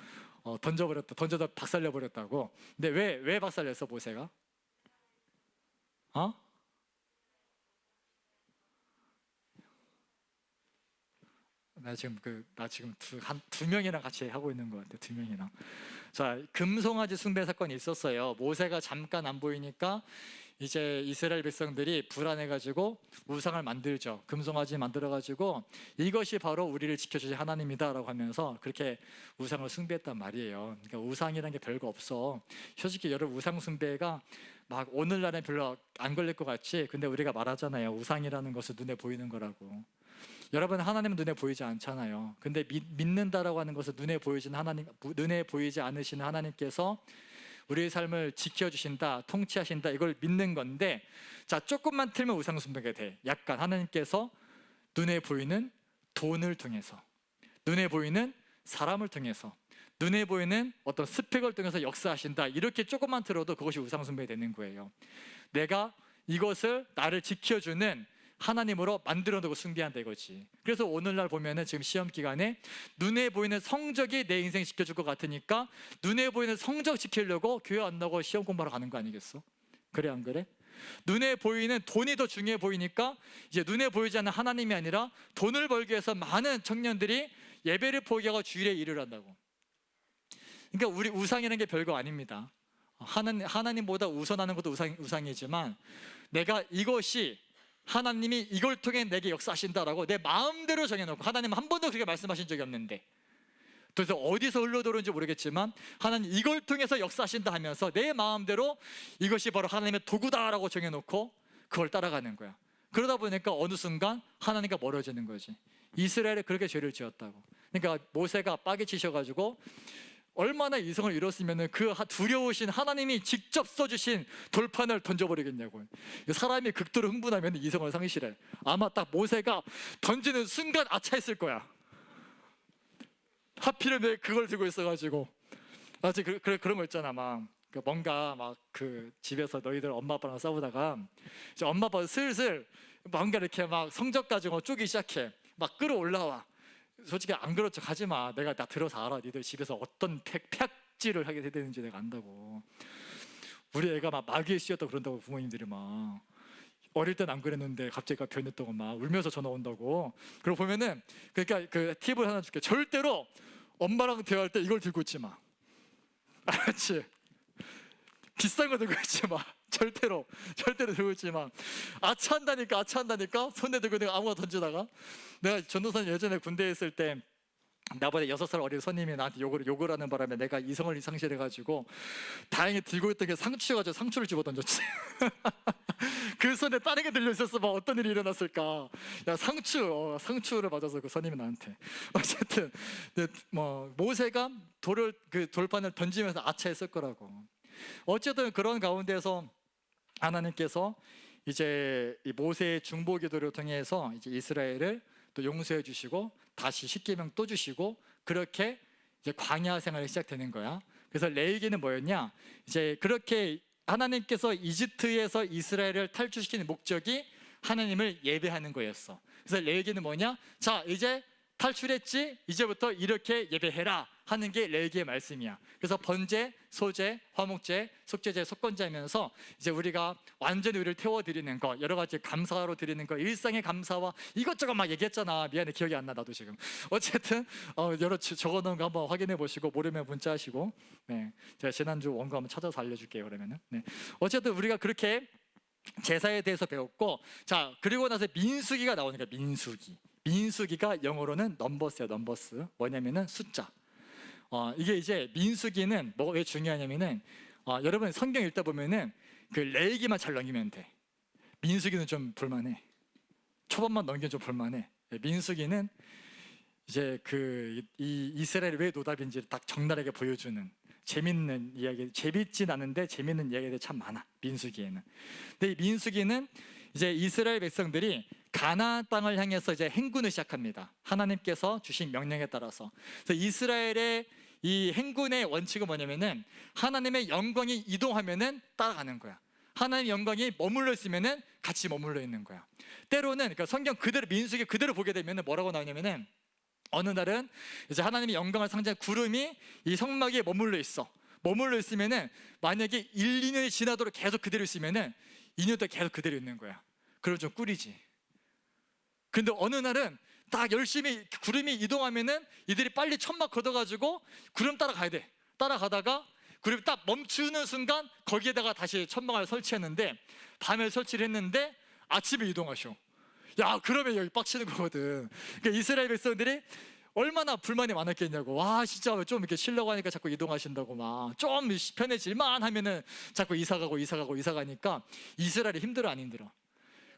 던져다 박살내버렸다고. 근데 왜 박살냈어 모세가? 나 지금 두 명이랑 같이 하고 있는 것 같아. 2명이랑. 자, 금송아지 숭배 사건이 있었어요. 모세가 잠깐 안 보이니까 이제 이스라엘 백성들이 불안해가지고 우상을 만들죠. 금송아지 만들어가지고 이것이 바로 우리를 지켜주신 하나님이다라고 하면서 그렇게 우상을 숭배했단 말이에요. 그러니까 우상이라는 게 별거 없어. 솔직히 여러분, 우상 숭배가 막 오늘날엔 별로 안 걸릴 것 같지. 근데 우리가 말하잖아요. 우상이라는 것은 눈에 보이는 거라고. 여러분, 하나님은 눈에 보이지 않잖아요. 근데 믿는다라고 하는 것은 눈에 보이지 않으시는 하나님께서 우리의 삶을 지켜주신다, 통치하신다, 이걸 믿는 건데, 자, 조금만 틀면 우상숭배가 돼. 약간 하나님께서 눈에 보이는 돈을 통해서, 눈에 보이는 사람을 통해서, 눈에 보이는 어떤 스펙을 통해서 역사하신다, 이렇게 조금만 들어도 그것이 우상숭배가 되는 거예요. 내가 이것을 나를 지켜주는 하나님으로 만들어놓고 숭배한다 이거지. 그래서 오늘날 보면은 지금 시험 기간에 눈에 보이는 성적이 내 인생 지켜줄 것 같으니까 눈에 보이는 성적 지키려고 교회 안 나고 시험 공부하러 가는 거 아니겠어? 그래 안 그래? 눈에 보이는 돈이 더 중요해 보이니까 이제 눈에 보이지 않는 하나님이 아니라 돈을 벌기 위해서 많은 청년들이 예배를 포기하고 주일에 일을 한다고. 그러니까 우리 우상이라는 게 별거 아닙니다. 하나님보다 우선하는 것도 우상이지만 내가 이것이 하나님이 이걸 통해 내게 역사하신다라고 내 마음대로 정해놓고, 하나님은 한 번도 그렇게 말씀하신 적이 없는데, 도대체 어디서 흘러들어오는지 모르겠지만 하나님 이걸 통해서 역사하신다 하면서 내 마음대로 이것이 바로 하나님의 도구다라고 정해놓고 그걸 따라가는 거야. 그러다 보니까 어느 순간 하나님과 멀어지는 거지. 이스라엘이 그렇게 죄를 지었다고. 그러니까 모세가 빠개치셔가지고 얼마나 이성을 잃었으면 그 두려우신 하나님이 직접 써주신 돌판을 던져버리겠냐고. 사람이 극도로 흥분하면 이성을 상실해. 아마 딱 모세가 던지는 순간 아차했을 거야. 하필이면 왜 그걸 들고 있어가지고. 아직 그런 거 있잖아. 막 뭔가 막 그 집에서 너희들 엄마 아빠랑 싸우다가 이제 엄마 아빠가 슬슬 뭔가 이렇게 막 성적 가지고 쪼기 시작해. 막 끌어올라와. 솔직히 안 그런 척 하지 마. 내가 나 들어서 알아. 니들 집에서 어떤 팩질을 하게 되는지 내가 안다고. 우리 애가 막 마귀에 씌였다 그런다고 부모님들이 막. 어릴 땐 안 그랬는데 갑자기 변했다고 막 울면서 전화 온다고. 그리고 보면은 그러니까 그 팁을 하나 줄게. 절대로 엄마랑 대화할 때 이걸 들고 있지 마. 알았지? 비싼 거 들고 있지 마. 절대로 들고 있지 마. 아차한다니까 손에 들고 내가 아무거나 던지다가. 내가 전도사님 예전에 군대에 있을 때 나보다 6살 어린 선임이 나한테 욕을 하는 바람에 내가 이성을 상실해가지고 다행히 들고 있던 게 상추여가지고 상추를 집어 던졌지. 그 손에 다른 게 들려 있었으면 어떤 일이 일어났을까. 야, 상추를 맞아서 그 선임이 나한테. 어쨌든 뭐 모세가 돌판을 던지면서 아차했을 거라고. 어쨌든 그런 가운데서 하나님께서 이제 이 모세의 중보기도를 통해서 이제 이스라엘을 또 용서해 주시고 다시 십계명 또 주시고 그렇게 이제 광야 생활이 시작되는 거야. 그래서 레위기는 뭐였냐? 이제 그렇게 하나님께서 이집트에서 이스라엘을 탈출시키는 목적이 하나님을 예배하는 거였어. 그래서 레위기는 뭐냐? 자, 이제 탈출했지? 이제부터 이렇게 예배해라 하는 게 레위기의 말씀이야. 그래서 번제, 소제, 화목제, 속죄제, 속건제 하면서 이제 우리가 완전히 우리를 태워드리는 거, 여러 가지 감사로 드리는 거, 일상의 감사와 이것저것 막 얘기했잖아. 미안해, 기억이 안 나 나도 지금. 어쨌든 여러 적어놓은 거 한번 확인해 보시고 모르면 문자하시고. 네, 제가 지난주 원고 한번 찾아서 알려줄게요. 그러면은. 네, 어쨌든 우리가 그렇게 제사에 대해서 배웠고, 자 그리고 나서 민수기가 나오니까 민수기가 영어로는 넘버스예요. 넘버스. 뭐냐면은 숫자. 이게 이제 민수기는 뭐가 왜 중요하냐면은 여러분 성경 읽다 보면은 그 레위기만 잘 넘기면 돼. 민수기는 좀 볼만해. 초반만 넘기면 좀 볼만해. 민수기는 이제 이 이스라엘이 왜 노답인지를 딱 적나라하게 보여주는 재밌는 이야기, 재밌진 않은데 재밌는 이야기들이 참 많아. 민수기에는. 근데 이 민수기는 이제 이스라엘 백성들이 가나안 땅을 향해서 이제 행군을 시작합니다. 하나님께서 주신 명령에 따라서. 그래서 이스라엘의 이 행군의 원칙은 뭐냐면은 하나님의 영광이 이동하면은 따라가는 거야. 하나님의 영광이 머물러 있으면은 같이 머물러 있는 거야. 때로는 그러니까 성경 그대로 민수기 그대로 보게 되면은 뭐라고 나오냐면은 어느 날은 이제 하나님의 영광을 상징하는 구름이 이 성막에 머물러 있으면은 만약에 1, 2년이 지나도록 계속 그대로 있으면은 2년 동안 계속 그대로 있는 거야. 그럼 좀 꿀이지. 근데 어느 날은 딱 열심히 구름이 이동하면은 이들이 빨리 천막 걷어가지고 구름 따라가야 돼. 따라가다가 구름이 딱 멈추는 순간 거기에다가 다시 천막을 설치했는데 밤에 설치를 했는데 아침에 이동하셔. 야, 그러면 여기 빡치는 거거든. 그러니까 이스라엘 백성들이 얼마나 불만이 많았겠냐고. 와, 진짜 좀 이렇게 쉬려고 하니까 자꾸 이동하신다고 막 좀 편해질만 하면은 자꾸 이사가니까 이스라엘이 힘들어 안 힘들어?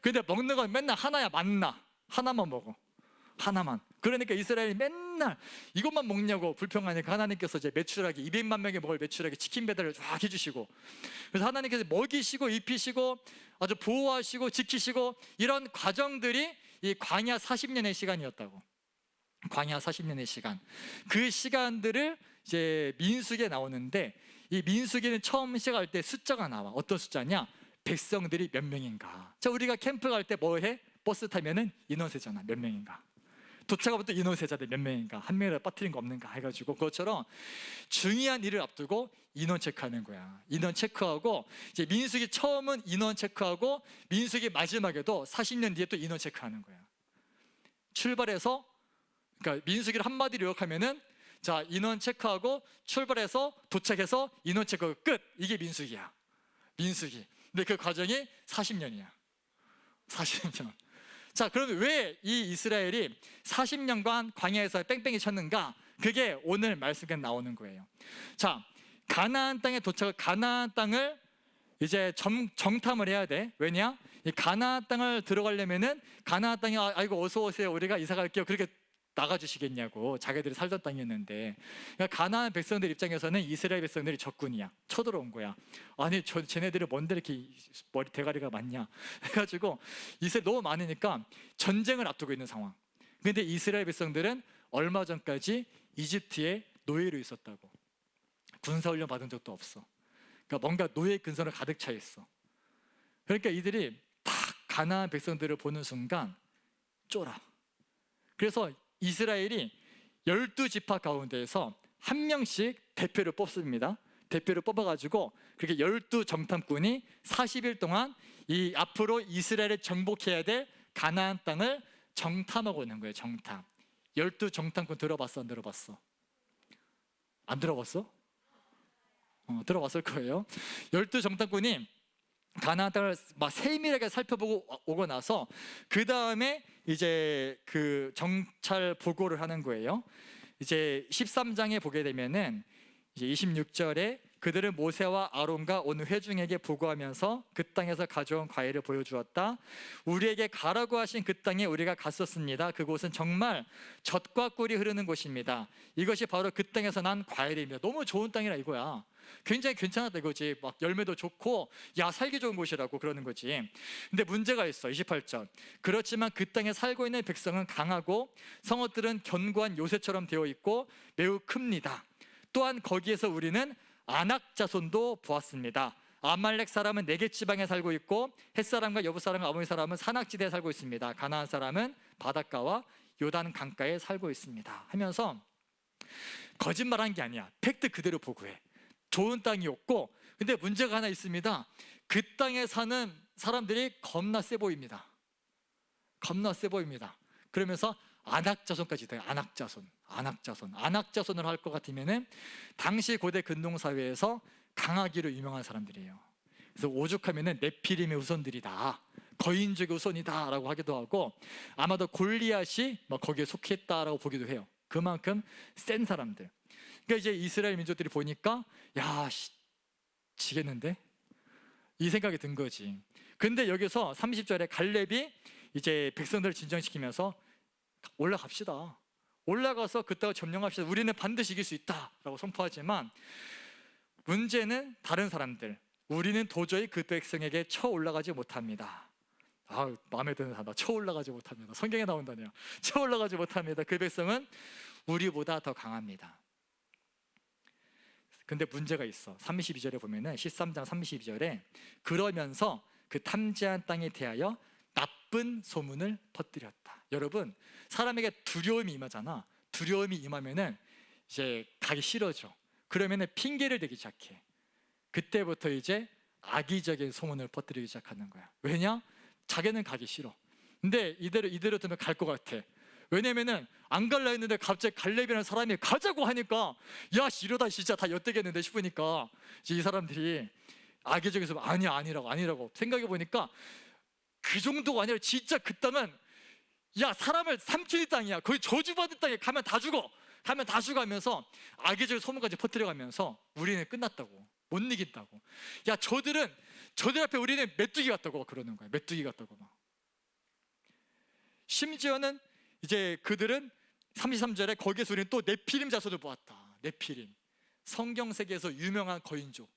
근데 먹는 건 맨날 하나야. 만나 하나만 먹어. 하나만. 그러니까 이스라엘이 맨날 이것만 먹냐고 불평하니까 하나님께서 이제 매출하기 200만 명이 먹을 매출하기 치킨 배달을 쫙 해주시고, 그래서 하나님께서 먹이시고 입히시고 아주 보호하시고 지키시고 이런 과정들이 이 광야 40년의 시간이었다고. 광야 40년의 시간. 그 시간들을 이제 민수기에 나오는데 이 민수기는 처음 시작할 때 숫자가 나와. 어떤 숫자냐? 백성들이 몇 명인가. 자, 우리가 캠프 갈 때 뭐 해? 버스 타면은 인원 세잖아. 몇 명인가. 도착하면 또 인원 세자들 몇 명인가. 한 명이라도 빠뜨린 거 없는가 해가지고 그것처럼 중요한 일을 앞두고 인원 체크하는 거야. 인원 체크하고 이제 민수기 처음은 인원 체크하고 민수기 마지막에도 40년 뒤에 또 인원 체크하는 거야. 출발해서 그러니까 민수기를 한마디로 요약하면은 자, 인원 체크하고 출발해서 도착해서 인원 체크 끝. 이게 민수기야. 민수기. 근데 그 과정이 40년이야. 40년. 자, 그러면 왜 이 이스라엘이 40년간 광야에서 뺑뺑이 쳤는가? 그게 오늘 말씀에 나오는 거예요. 자, 가나안 땅에 도착을 가나안 땅을 이제 정탐을 해야 돼. 왜냐? 이 가나안 땅을 들어가려면은 가나안 땅에 아이고 어서 오세요, 우리가 이사 갈게요, 그렇게 나가주시겠냐고. 자기들이 살던 땅이었는데. 그러니까 가나안 백성들 입장에서는 이스라엘 백성들이 적군이야. 쳐들어온 거야. 아니 쟤네들이 뭔데 이렇게 머리 대가리가 많냐 해가지고 이스라엘 너무 많으니까 전쟁을 앞두고 있는 상황. 근데 이스라엘 백성들은 얼마 전까지 이집트에 노예로 있었다고. 군사훈련 받은 적도 없어. 그러니까 뭔가 노예 근성으로 가득 차 있어. 그러니까 이들이 딱 가나안 백성들을 보는 순간 쫄아. 그래서 이스라엘이 12지파 가운데에서 한 명씩 대표를 뽑습니다. 대표를 뽑아가지고 그렇게 12정탐꾼이 40일 동안 이 앞으로 이스라엘을 정복해야 될 가나안 땅을 정탐하고 있는 거예요. 정탐. 12정탐꾼 들어봤어? 안 들어봤어? 안 들어봤어? 들어봤을 거예요. 12정탐꾼이 가나안 땅을 막 세밀하게 살펴보고 오고 나서 그 다음에 이제 그 정찰 보고를 하는 거예요. 이제 13장에 보게 되면은 이제 26절에 그들은 모세와 아론과 온 회중에게 보고하면서 그 땅에서 가져온 과일을 보여주었다. 우리에게 가라고 하신 그 땅에 우리가 갔었습니다. 그곳은 정말 젖과 꿀이 흐르는 곳입니다. 이것이 바로 그 땅에서 난 과일입니다. 너무 좋은 땅이라 이거야. 굉장히 괜찮았다 이거지. 막 열매도 좋고 야 살기 좋은 곳이라고 그러는 거지. 근데 문제가 있어. 28절. 그렇지만 그 땅에 살고 있는 백성은 강하고 성읍들은 견고한 요새처럼 되어 있고 매우 큽니다. 또한 거기에서 우리는 아낙 자손도 보았습니다. 아말렉 사람은 네겝 지방에 살고 있고 헷 사람과 여부 사람과 아모리 사람은 산악지대에 살고 있습니다. 가나안 사람은 바닷가와 요단 강가에 살고 있습니다. 하면서 거짓말한 게 아니야. 팩트 그대로 보고해. 좋은 땅이었고, 근데 문제가 하나 있습니다. 그 땅에 사는 사람들이 겁나 세 보입니다. 겁나 세 보입니다. 그러면서 아낙 자손까지 돼요. 아낙 자손, 아낙 자손, 아낙 자손을 할 것 같으면은 당시 고대 근동 사회에서 강하기로 유명한 사람들이에요. 그래서 오죽하면은 네피림의 후손들이다, 거인족의 후손이다라고 하기도 하고, 아마도 골리앗이 뭐 거기에 속했다라고 보기도 해요. 그만큼 센 사람들. 그러니까 이제 이스라엘 민족들이 보니까 야, 지겠는데? 이 생각이 든 거지. 근데 여기서 30절에 갈렙이 이제 백성들을 진정시키면서 올라갑시다. 올라가서 그 땅을 점령합시다. 우리는 반드시 이길 수 있다라고 선포하지만 문제는 다른 사람들. 우리는 도저히 그 백성에게 쳐 올라가지 못합니다. 아, 마음에 드는 단어. 쳐 올라가지 못합니다. 성경에 나온다네요. 쳐 올라가지 못합니다. 그 백성은 우리보다 더 강합니다. 근데 문제가 있어. 32절에 보면은 13장 32절에 그러면서 그 탐지한 땅에 대하여 나쁜 소문을 퍼뜨렸다. 여러분, 사람에게 두려움이 임하잖아. 두려움이 임하면은 이제 가기 싫어져. 그러면은 핑계를 대기 시작해. 그때부터 이제 악의적인 소문을 퍼뜨리기 시작하는 거야. 왜냐? 자기는 가기 싫어. 근데 이대로 두면 갈 것 같아. 왜냐면은 안 갈라 했는데 갑자기 갈렙이라는 사람이 가자고 하니까 야, 이러다 진짜 다 엿되겠는데 싶으니까 이제 이 사람들이 악의적인 소문, 아니라고 생각해 보니까 그 정도가 아니라 진짜 그 땅은 야, 사람을 삼키는 땅이야. 거의 저주받은 땅에 가면 다 죽어 하면서 악의적인 소문까지 퍼뜨려가면서 우리는 끝났다고, 못 이긴다고. 야, 저들 앞에 우리는 메뚜기 같다고 그러는 거야. 메뚜기 같다고 막. 심지어는 이제 그들은 33절에 거기에서 우리는 또 네피림 자손을 보았다. 네피림, 성경 세계에서 유명한 거인족.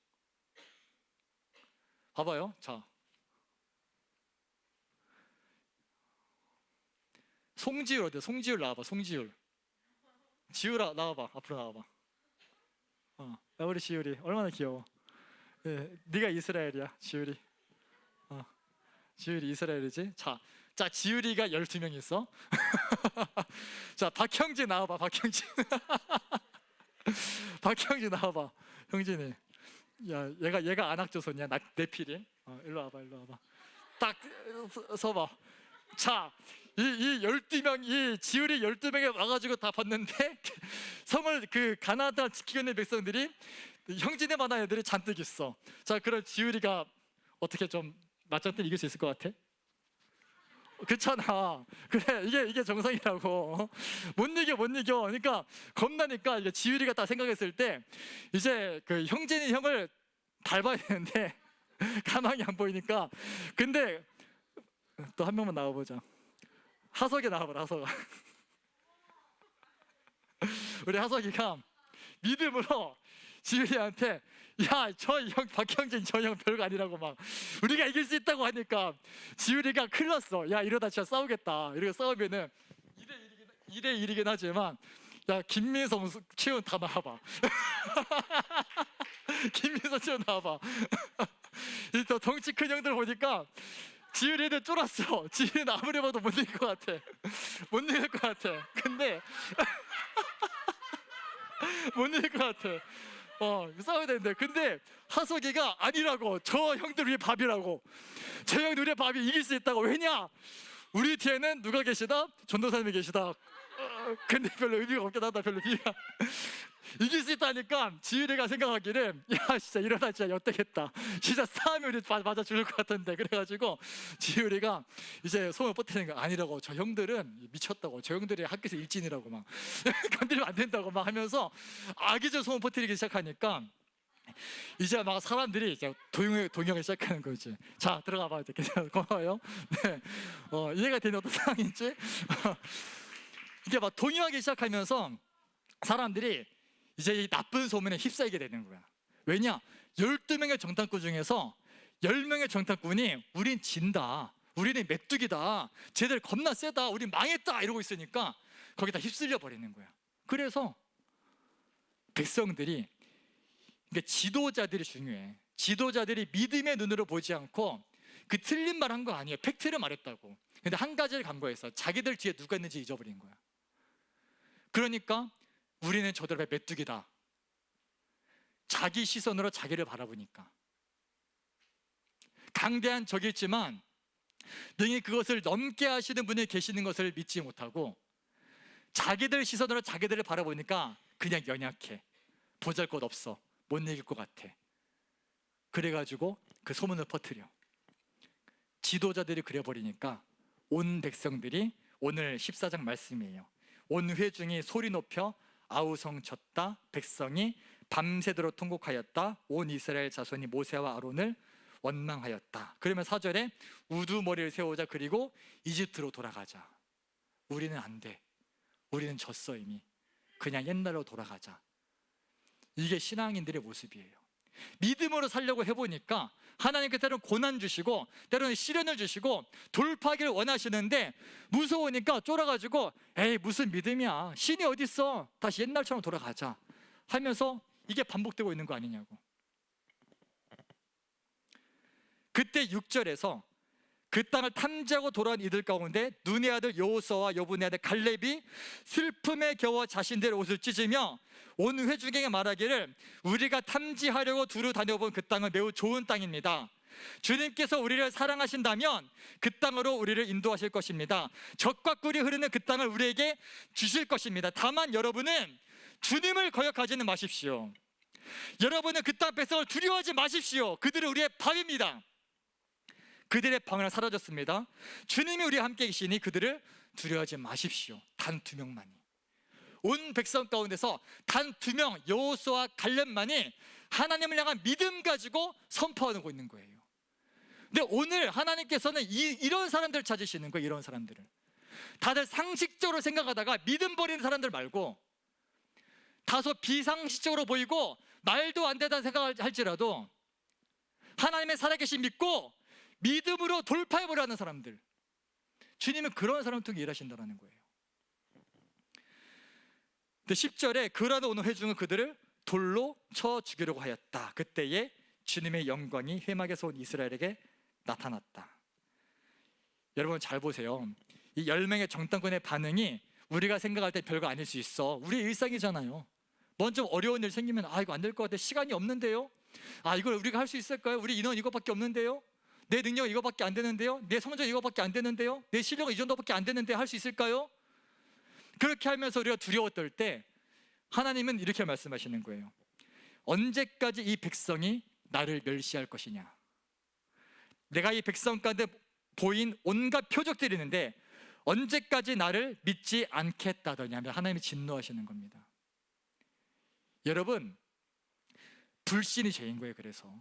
봐봐요. 자, 송지율 어때? 송지율 나와봐. 송지율. 지율아 나와봐. 앞으로 나와봐. 우리 지율이 얼마나 귀여워. 네가 이스라엘이야, 지율이. 지율이 이스라엘이지. 자, 지율이가 12명 있어. 자, 박형진 나와봐. 박형진. 박형진 나와봐. 형진이. 야, 얘가 안악조선이야. 네피림. 일로 와봐. 딱 서봐. 자, 이 12명, 이 지율이 12명에 와가지고 다 봤는데 성을 그 가나안 땅을 지키고 있는 백성들이 형진에 만한 애들이 잔뜩 있어. 자, 그럼 지율이가 어떻게 좀 맞짱뜨 이길 수 있을 것 같아? 그렇잖아. 그래, 이게 정상이라고. 못 이겨. 그러니까 겁나니까 이제 지율이가 딱 생각했을 때 이제 그 형진이 형을 밟아야 되는데 가망이 안 보이니까. 근데 또 한 명만 나와보자. 하석이 나와봐라, 하석아. 우리 하석이가 믿음으로 지율이한테 야, 저 형 박형진 저 형 별거 아니라고 막 우리가 이길 수 있다고 하니까 지율이가 큰일 났어. 야, 이러다 진짜 싸우겠다. 이렇게 싸우면은 2대 1이긴 하지만 야, 김민성, 최훈 다 나와봐. 김민성, 최훈 나와봐. 이 또 덩치 큰 형들 보니까 지율이는 쫄았어. 지율이는 아무리 봐도 못 이길 것 같아. 못 이길 것 같아. 근데 못 이길 것 같아. 싸워야 되는데, 근데 하석이가 아니라고. 저 형들 위에 밥이라고. 저 형들 위에 밥이 이길 수 있다고. 왜냐? 우리 뒤에는 누가 계시다? 전도사님이 계시다. 근데 별로 의미가 없긴 하다. 별로 비가 이길 수 있다니까 지율이가 생각하기는 야, 진짜 이러다 진짜 엿되겠다. 진짜 싸우면 우리 맞아 죽을 것 같은데. 그래가지고 지율이가 이제 소문을 뻗치는 거 아니라고. 저 형들은 미쳤다고. 저 형들이 학교에서 일진이라고 막 건드리면 안 된다고 막 하면서 악의적 소문 퍼뜨리기 시작하니까 이제 막 사람들이 이제 동요하기 시작하는 거지. 자, 들어가 봐야 돼. 고마워요. 네, 이해가 되는 어떤 상황인지. 이게 막 동요하기 시작하면서 사람들이 이제 이 나쁜 소문에 휩싸이게 되는 거야. 왜냐? 12명의 정탐꾼 중에서 10명의 정탐꾼이 우린 진다, 우리는 메뚜기다, 쟤들 겁나 세다, 우린 망했다 이러고 있으니까 거기다 휩쓸려 버리는 거야. 그래서 백성들이, 그러니까 지도자들이 중요해. 지도자들이 믿음의 눈으로 보지 않고 그 틀린 말 한 거 아니에요. 팩트를 말했다고. 근데 한 가지를 간과해서 자기들 뒤에 누가 있는지 잊어버린 거야. 그러니까 우리는 저들의 메뚜기다. 자기 시선으로 자기를 바라보니까. 강대한 적이 있지만 능히 그것을 넘게 하시는 분이 계시는 것을 믿지 못하고 자기들 시선으로 자기들을 바라보니까 그냥 연약해. 보잘것없어. 못 이길 것 같아. 그래가지고 그 소문을 퍼뜨려. 지도자들이 그래버리니까 온 백성들이, 오늘 14장 말씀이에요, 온 회중이 소리 높여 아우성쳤다. 백성이 밤새도록 통곡하였다. 온 이스라엘 자손이 모세와 아론을 원망하였다. 그러면 4절에 우두머리를 세우자. 그리고 이집트로 돌아가자. 우리는 안 돼. 우리는 졌어 이미. 그냥 옛날로 돌아가자. 이게 신앙인들의 모습이에요. 믿음으로 살려고 해보니까 하나님께 때로는 고난 주시고 때로는 시련을 주시고 돌파하기를 원하시는데 무서우니까 쫄아가지고 에이 무슨 믿음이야, 신이 어딨어, 다시 옛날처럼 돌아가자 하면서 이게 반복되고 있는 거 아니냐고. 그때 6절에서 그 땅을 탐지하고 돌아온 이들 가운데 눈의 아들 여호수아와 여분의 아들 갈렙이 슬픔에 겨워 자신들의 옷을 찢으며 온 회중에게 말하기를 우리가 탐지하려고 두루 다녀본 그 땅은 매우 좋은 땅입니다. 주님께서 우리를 사랑하신다면 그 땅으로 우리를 인도하실 것입니다. 젖과 꿀이 흐르는 그 땅을 우리에게 주실 것입니다. 다만 여러분은 주님을 거역하지는 마십시오. 여러분은 그 땅 백성을 두려워하지 마십시오. 그들은 우리의 밥입니다. 그들의 방언은 사라졌습니다. 주님이 우리와 함께 계시니 그들을 두려워하지 마십시오. 단 2명만이, 온 백성 가운데서 단 2명 여호수아와 갈렙만이 하나님을 향한 믿음 가지고 선포하고 있는 거예요. 근데 오늘 하나님께서는 이런 사람들을 찾으시는 거예요. 이런 사람들을. 다들 상식적으로 생각하다가 믿음 버리는 사람들 말고, 다소 비상식적으로 보이고 말도 안 되다 생각할지라도 하나님의 살아계신 믿고 믿음으로 돌파해보려 하는 사람들, 주님은 그런 사람을 통해 일하신다는 거예요. 근데 10절에 그러나 오는 회중은 그들을 돌로 쳐 죽이려고 하였다. 그때에 주님의 영광이 회막에서 온 이스라엘에게 나타났다. 여러분 잘 보세요. 이 10명의 정탐꾼의 반응이 우리가 생각할 때 별거 아닐 수 있어. 우리의 일상이잖아요. 먼저 어려운 일 생기면 이거 안 될 것 같아. 시간이 없는데요. 이걸 우리가 할 수 있을까요? 우리 인원 이거밖에 없는데요. 내 능력 이거밖에 안 되는데요. 내 성적 이거밖에 안 되는데요. 내 실력은 이 정도밖에 안 되는데 할 수 있을까요? 그렇게 하면서 우리가 두려워 떨 때 하나님은 이렇게 말씀하시는 거예요. 언제까지 이 백성이 나를 멸시할 것이냐. 내가 이 백성 가운데 보인 온갖 표적들이 있는데 언제까지 나를 믿지 않겠다더냐 하면 하나님이 진노하시는 겁니다. 여러분, 불신이 죄인 거예요. 그래서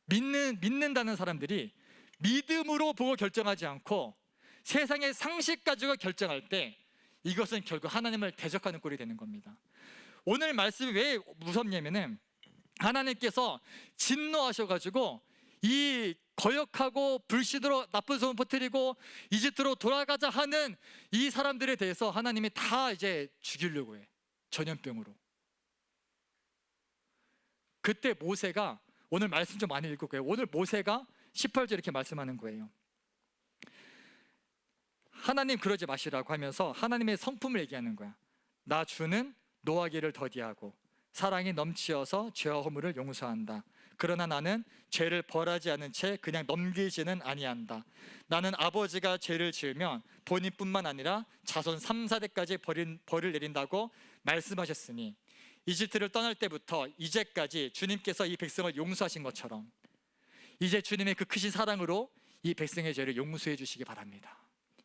믿는다는 사람들이 믿음으로 보고 결정하지 않고 세상의 상식 가지고 결정할 때 이것은 결국 하나님을 대적하는 꼴이 되는 겁니다. 오늘 말씀이 왜 무섭냐면은 하나님께서 진노하셔가지고 이 거역하고 불신으로 나쁜 소문 퍼뜨리고 이집트로 돌아가자 하는 이 사람들에 대해서 하나님이 다 이제 죽이려고 해. 전염병으로. 그때 모세가, 오늘 말씀 좀 많이 읽을 거예요. 오늘 모세가 18절 이렇게 말씀하는 거예요. 하나님 그러지 마시라고 하면서 하나님의 성품을 얘기하는 거야. 나 주는 노하기를 더디하고 사랑이 넘치어서 죄와 허물을 용서한다. 그러나 나는 죄를 벌하지 않은 채 그냥 넘기지는 아니한다. 나는 아버지가 죄를 지으면 본인뿐만 아니라 자손 3, 4대까지 벌을 내린다고 말씀하셨으니 이집트를 떠날 때부터 이제까지 주님께서 이 백성을 용서하신 것처럼 이제 주님의 그 크신 사랑으로 이 백성의 죄를 용서해 주시기 바랍니다.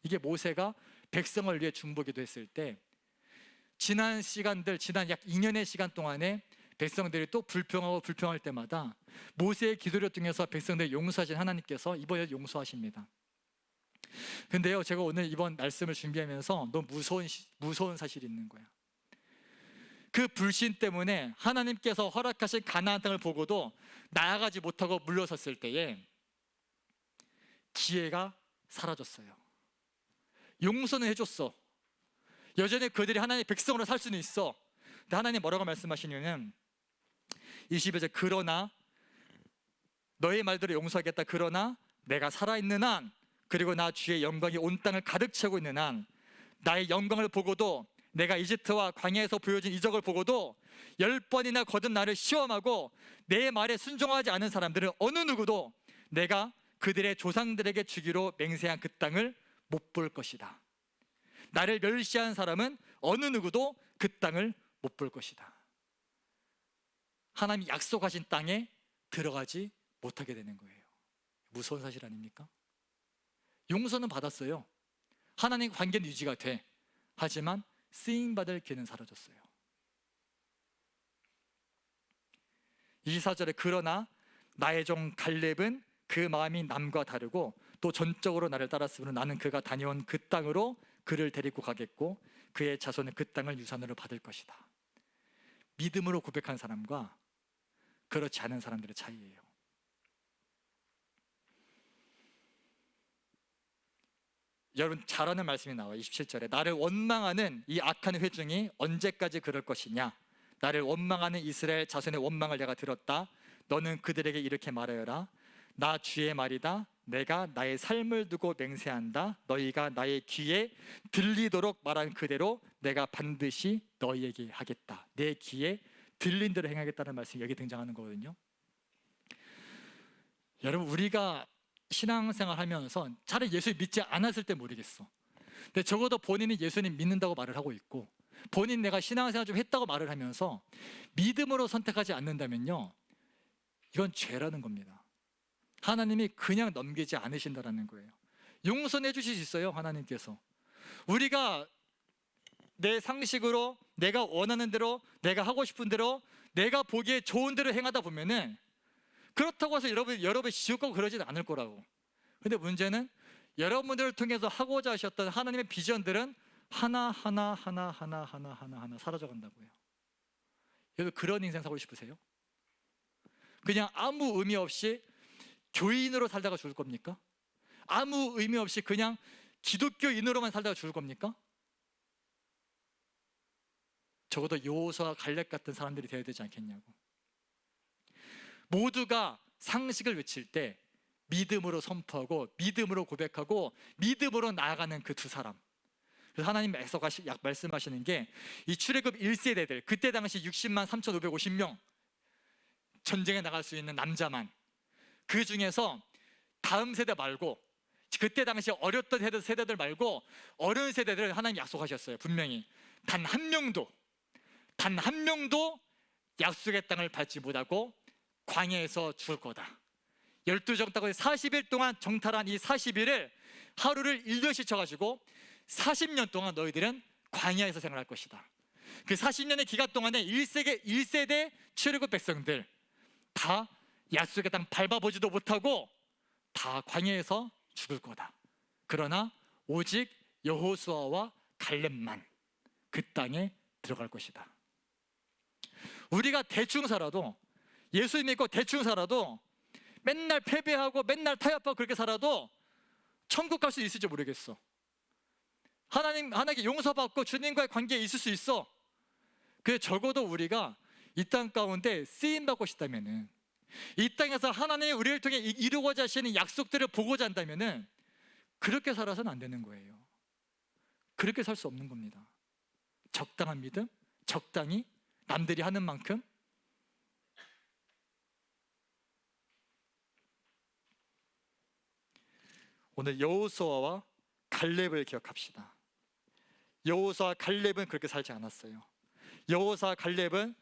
이게 모세가 백성을 위해 중보기도 했을 때 지난 시간들, 지난 약 2년의 시간 동안에 백성들이 또 불평할 때마다 모세의 기도를 통해서 백성들을 용서하신 하나님께서 이번에도 용서하십니다. 근데요, 제가 오늘 이번 말씀을 준비하면서 너무 무서운 사실이 있는 거야. 그 불신 때문에 하나님께서 허락하신 가나안 땅을 보고도 나아가지 못하고 물러섰을 때에 기회가 사라졌어요. 용서는 해줬어. 여전히 그들이 하나님의 백성으로 살 수는 있어. 근데 하나님 뭐라고 말씀하시냐면 22절, 그러나 너의 말대로 용서하겠다. 그러나 내가 살아있는 한, 그리고 나 주의 영광이 온 땅을 가득 채우고 있는 한, 나의 영광을 보고도, 내가 이집트와 광야에서 보여준 이적을 보고도 10번이나 거듭 나를 시험하고 내 말에 순종하지 않은 사람들은 어느 누구도 내가 그들의 조상들에게 주기로 맹세한 그 땅을 못 볼 것이다. 나를 멸시한 사람은 어느 누구도 그 땅을 못 볼 것이다. 하나님이 약속하신 땅에 들어가지 못하게 되는 거예요. 무서운 사실 아닙니까? 용서는 받았어요. 하나님과 관계는 유지가 돼. 하지만 쓰임받을 기회는 사라졌어요. 24절에 그러나 나의 종 갈렙은 그 마음이 남과 다르고 또 전적으로 나를 따랐으므로 나는 그가 다녀온 그 땅으로 그를 데리고 가겠고 그의 자손은 그 땅을 유산으로 받을 것이다. 믿음으로 고백한 사람과 그렇지 않은 사람들의 차이예요. 여러분 잘 아는 말씀이 나와요. 27절에 나를 원망하는 이 악한 회중이 언제까지 그럴 것이냐. 나를 원망하는 이스라엘 자손의 원망을 내가 들었다. 너는 그들에게 이렇게 말하여라. 나 주의 말이다. 내가 나의 삶을 두고 맹세한다. 너희가 나의 귀에 들리도록 말한 그대로 내가 반드시 너희에게 하겠다. 내 귀에 들린 대로 행하겠다는 말씀이 여기 등장하는 거거든요. 여러분 우리가 신앙생활 하면서 차라리 예수 믿지 않았을 때 모르겠어. 근데 적어도 본인이 예수님 믿는다고 말을 하고 있고 본인 내가 신앙생활 좀 했다고 말을 하면서 믿음으로 선택하지 않는다면요, 이건 죄라는 겁니다. 하나님이 그냥 넘기지 않으신다라는 거예요. 용서해 주실 수 있어요. 하나님께서 우리가 내 상식으로 내가 원하는 대로 내가 하고 싶은 대로 내가 보기에 좋은 대로 행하다 보면은 그렇다고 해서 여러분 지옥 가고 그러지는 않을 거라고. 근데 문제는 여러분들을 통해서 하고자 하셨던 하나님의 비전들은 하나하나 사라져 간다고요. 여러분 그런 인생 살고 싶으세요? 그냥 아무 의미 없이 교인으로 살다가 죽을 겁니까? 아무 의미 없이 그냥 기독교인으로만 살다가 죽을 겁니까? 적어도 여호수아와 갈렙 같은 사람들이 되어야 되지 않겠냐고. 모두가 상식을 외칠 때 믿음으로 선포하고 믿음으로 고백하고 믿음으로 나아가는 그 두 사람. 그래서 하나님 말씀하시는 게 이 출애굽 1세대들, 그때 당시 60만 3,550명 전쟁에 나갈 수 있는 남자만, 그 중에서 다음 세대 말고 그때 당시 어렸던 세대들 말고 어른 세대들을 하나님 약속하셨어요. 분명히 단 한 명도 약속의 땅을 밟지 못하고 광야에서 죽을 거다. 12정탐을 40일 동안 정탈한 이 40일을 하루를 1년씩 쳐가지고 40년 동안 너희들은 광야에서 생활할 것이다. 그 40년의 기간 동안에 1세대 출애굽 백성들 다 약속의 땅 밟아보지도 못하고 다 광야에서 죽을 거다. 그러나 오직 여호수아와 갈렙만 그 땅에 들어갈 것이다. 우리가 대충 살아도, 예수 믿고 대충 살아도, 맨날 패배하고 맨날 타협하고 그렇게 살아도 천국 갈 수 있을지 모르겠어. 하나님께 용서받고 주님과의 관계에 있을 수 있어. 그래, 적어도 우리가 이 땅 가운데 쓰임받고 싶다면은, 이 땅에서 하나님이 우리를 통해 이루고자 하시는 약속들을 보고자 한다면은 그렇게 살아서는 안 되는 거예요. 그렇게 살 수 없는 겁니다. 적당한 믿음, 적당히 남들이 하는 만큼. 오늘 여호수아와 갈렙을 기억합시다. 여호수아 갈렙은 그렇게 살지 않았어요. 여호수아 갈렙은,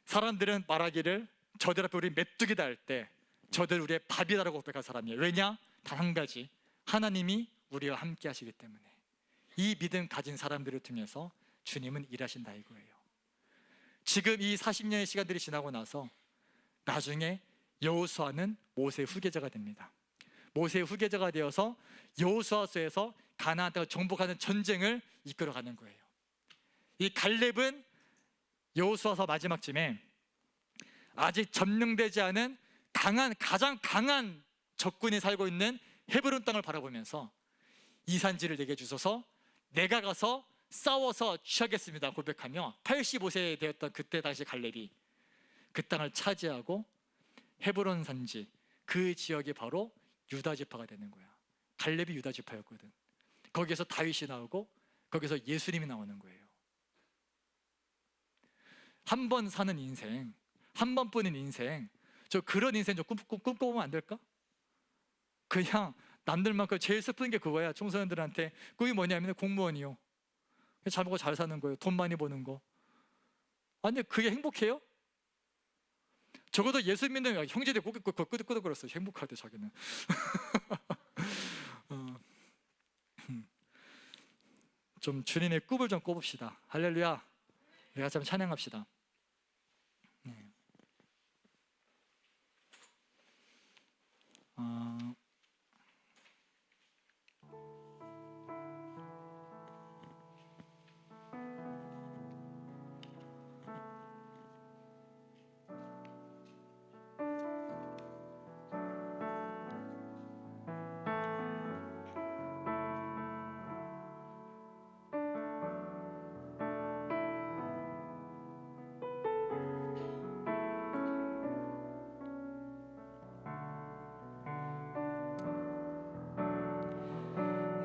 사람들은 말하기를 저들 앞에 우리 메뚜기다 할 때 저들 우리의 밥이다라고 고백한 사람이에요. 왜냐? 단 한 가지, 하나님이 우리와 함께 하시기 때문에. 이 믿음 가진 사람들을 통해서 주님은 일하신다 이거예요. 지금 이 40년의 시간들이 지나고 나서 나중에 여호수아는 모세의 후계자가 됩니다. 모세의 후계자가 되어서 여호수아서에서 가나안 땅을 정복하는 전쟁을 이끌어가는 거예요. 이 갈렙은 여호수아서 마지막쯤에 아직 점령되지 않은 가장 강한 적군이 살고 있는 헤브론 땅을 바라보면서 이 산지를 내게 주소서, 내가 가서 싸워서 취하겠습니다 고백하며 85세 되었던 그때 당시 갈렙이 그 땅을 차지하고 헤브론 산지, 그 지역이 바로 유다 지파가 되는 거야. 갈렙이 유다 지파였거든. 거기에서 다윗이 나오고 거기서 예수님이 나오는 거예요. 한 번 사는 인생, 한 번뿐인 인생, 저 그런 인생 좀 꿈꿔보면 안 될까? 그냥 남들만큼 제일 슬픈 게 그거야. 청소년들한테 꿈이 뭐냐면 공무원이요. 잘 먹고 잘 사는 거예요. 돈 많이 버는 거. 아니, 그게 행복해요? 적어도 예수 믿는 형제들 고개 끄덕끄덕거렸어요. 행복할 때 자기는. 좀 주님의 꿈을 좀 꿔봅시다. 할렐루야. 우리 같이 한번 찬양합시다.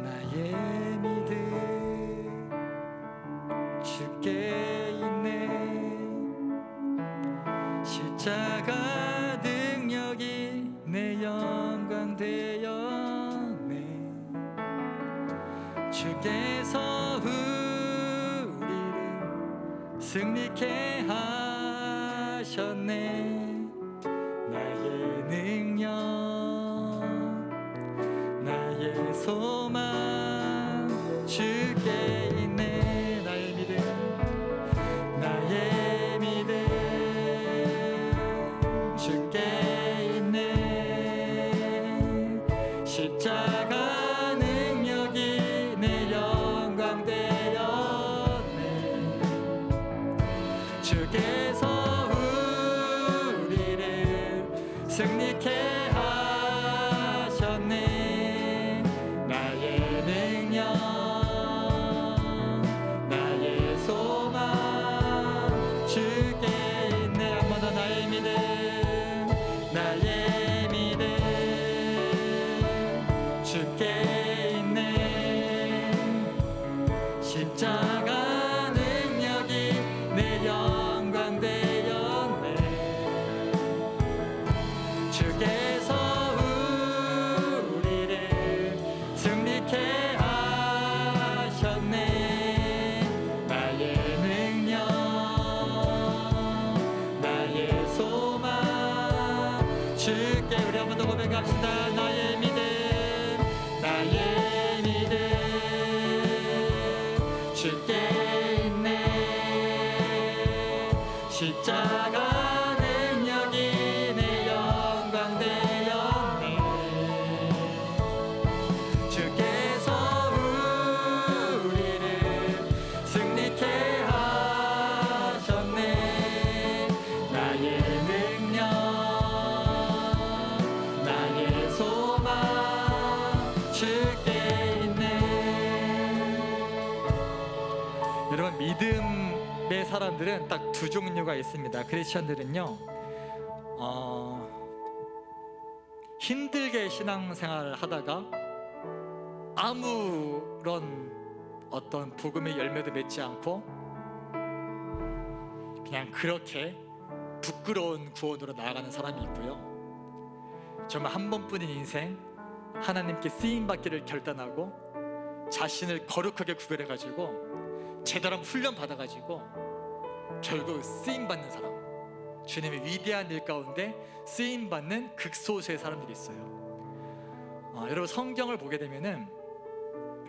나의 믿음 주께 있네. 십자가 능력이 내 영광 되었네. 주께서 우리를 승리케 하셨네. 나의 능력, 나의 소망 주께 있네. 나의 믿음, 나의 믿음 주께 있네. 십자가 능력이 내 영광 되었네. 주께서 우리를 승리케 십자가 능력이 내 영광 되었네. 주께서 우리를 승리케 하셨네. 나의 능력, 나의 소망 주께. 우리 한 번 더 고백합시다. 나의 믿음, 나의 믿음 주께 있네. 십자가 능력이 내 영광 되었네. 믿음의 사람들은 딱 두 종류가 있습니다. 크리스천들은요, 힘들게 신앙생활을 하다가 아무런 어떤 복음의 열매도 맺지 않고 그냥 그렇게 부끄러운 구원으로 나아가는 사람이 있고요, 정말 한 번뿐인 인생 하나님께 쓰임받기를 결단하고 자신을 거룩하게 구별해가지고 제대로 훈련 받아가지고 결국 쓰임받는 사람, 주님의 위대한 일 가운데 쓰임받는 극소수의 사람들이 있어요. 여러분, 성경을 보게 되면은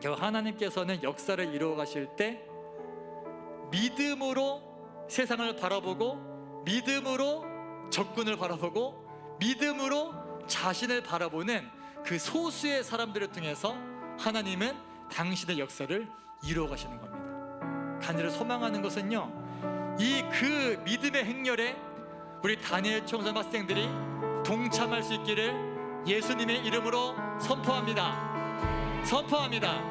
결국 하나님께서는 역사를 이루어 가실 때 믿음으로 세상을 바라보고, 믿음으로 적군을 바라보고, 믿음으로 자신을 바라보는 그 소수의 사람들을 통해서 하나님은 당신의 역사를 이루어 가시는 겁니다. 간절히 소망하는 것은요, 이 그 믿음의 행렬에 우리 다니엘 총선 학생들이 동참할 수 있기를 예수님의 이름으로 선포합니다. 선포합니다.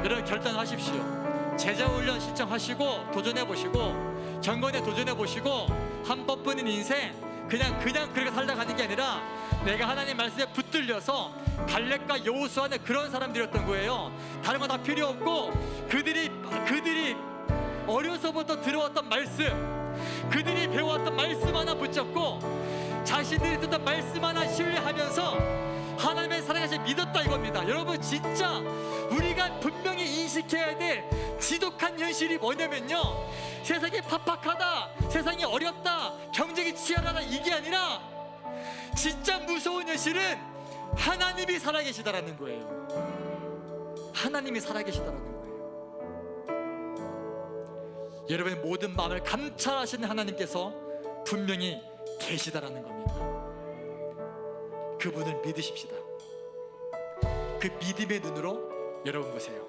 여러분, 결단하십시오. 제자훈련 신청하시고 도전해보시고, 경건에 도전해보시고, 한 번뿐인 인생 그냥 그렇게 살다 가는 게 아니라 내가 하나님 말씀에 붙들려서 갈렙과 여호수아는 그런 사람들이었던 거예요. 다른 건 다 필요 없고, 그들이 어려서부터 들어왔던 말씀, 그들이 배워왔던 말씀 하나 붙잡고 자신들이 듣던 말씀 하나 신뢰하면서 하나님의 살아가시 믿었다 이겁니다. 여러분, 진짜 우리가 분명히 인식해야 될 지독한 현실이 뭐냐면요, 세상이 팍팍하다, 세상이 어렵다, 경쟁이 치열하다, 이게 아니라 진짜 무서운 현실은 하나님이 살아계시다라는 거예요. 하나님이 살아계시다라는 거예요. 여러분의 모든 마음을 감찰하시는 하나님께서 분명히 계시다라는 겁니다. 그분을 믿으십시다. 그 믿음의 눈으로 여러분 보세요.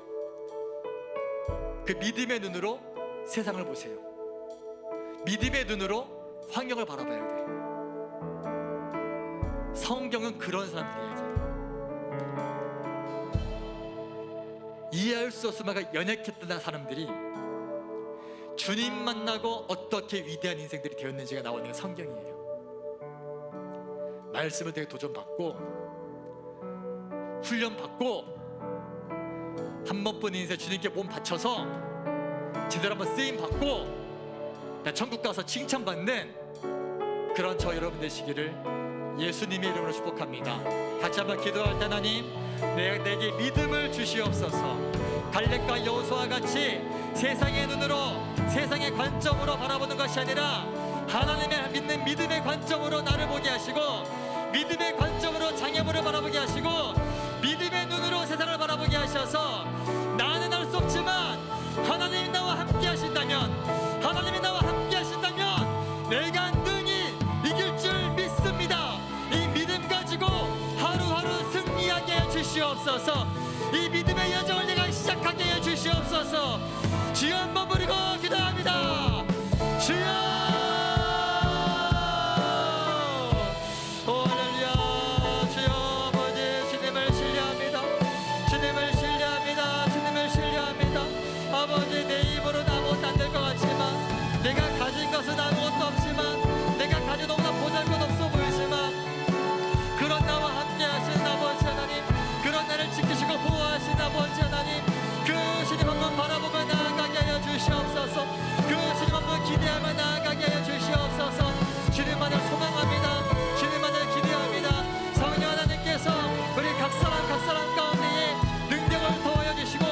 그 믿음의 눈으로 세상을 보세요. 믿음의 눈으로 환경을 바라봐야 돼. 성경은 그런 사람들이에요. 이해할 수 없을 만큼 연약했던 사람들이 주님 만나고 어떻게 위대한 인생들이 되었는지가 나오는 게 성경이에요. 말씀을 되게 도전받고 훈련받고 한 번뿐인 인생 주님께 몸 바쳐서 제대로 한번 쓰임받고 천국 가서 칭찬받는 그런 저 여러분 되시기를 예수님의 이름으로 축복합니다. 같이 한번 기도할 때, 하나님, 내게 믿음을 주시옵소서. 갈렙과 여호수아와 같이 세상의 눈으로, 세상의 관점으로 바라보는 것이 아니라 하나님의 믿는 믿음의 관점으로 나를 보게 하시고, 믿음의 관점으로 장애물을 바라보게 하시고, 믿음의 눈으로 세상을 바라보게 하셔서 나는 할 수 없지만 하나님이 나와 함께 하신다면, 하나님이 나와 함께 하신다면 내가 능히 이길 줄 믿습니다. 이 믿음 가지고 하루하루 승리하게 해주시옵소서. 이 믿음의 여정을 내가 시작하게 해주시옵소서. 주여, 한번 부르고 기도합니다. 주여. 내가 가진 것은 아무것도 없지만, 내가 가진 너무나 보잘것없어 보이지만, 그런 나와 함께 하시는 아버지 하나님, 그런 나를 지키시고 보호하시는 아버지 하나님, 그 주님 한번 바라보며 나아가게 하여 주시옵소서. 그 주님 한번 기대하며 나아가게 하여 주시옵소서. 주님만을 소망합니다. 주님만을 기대합니다. 성령 하나님께서 우리 각 사람 가운데에 능력을 더하여 주시고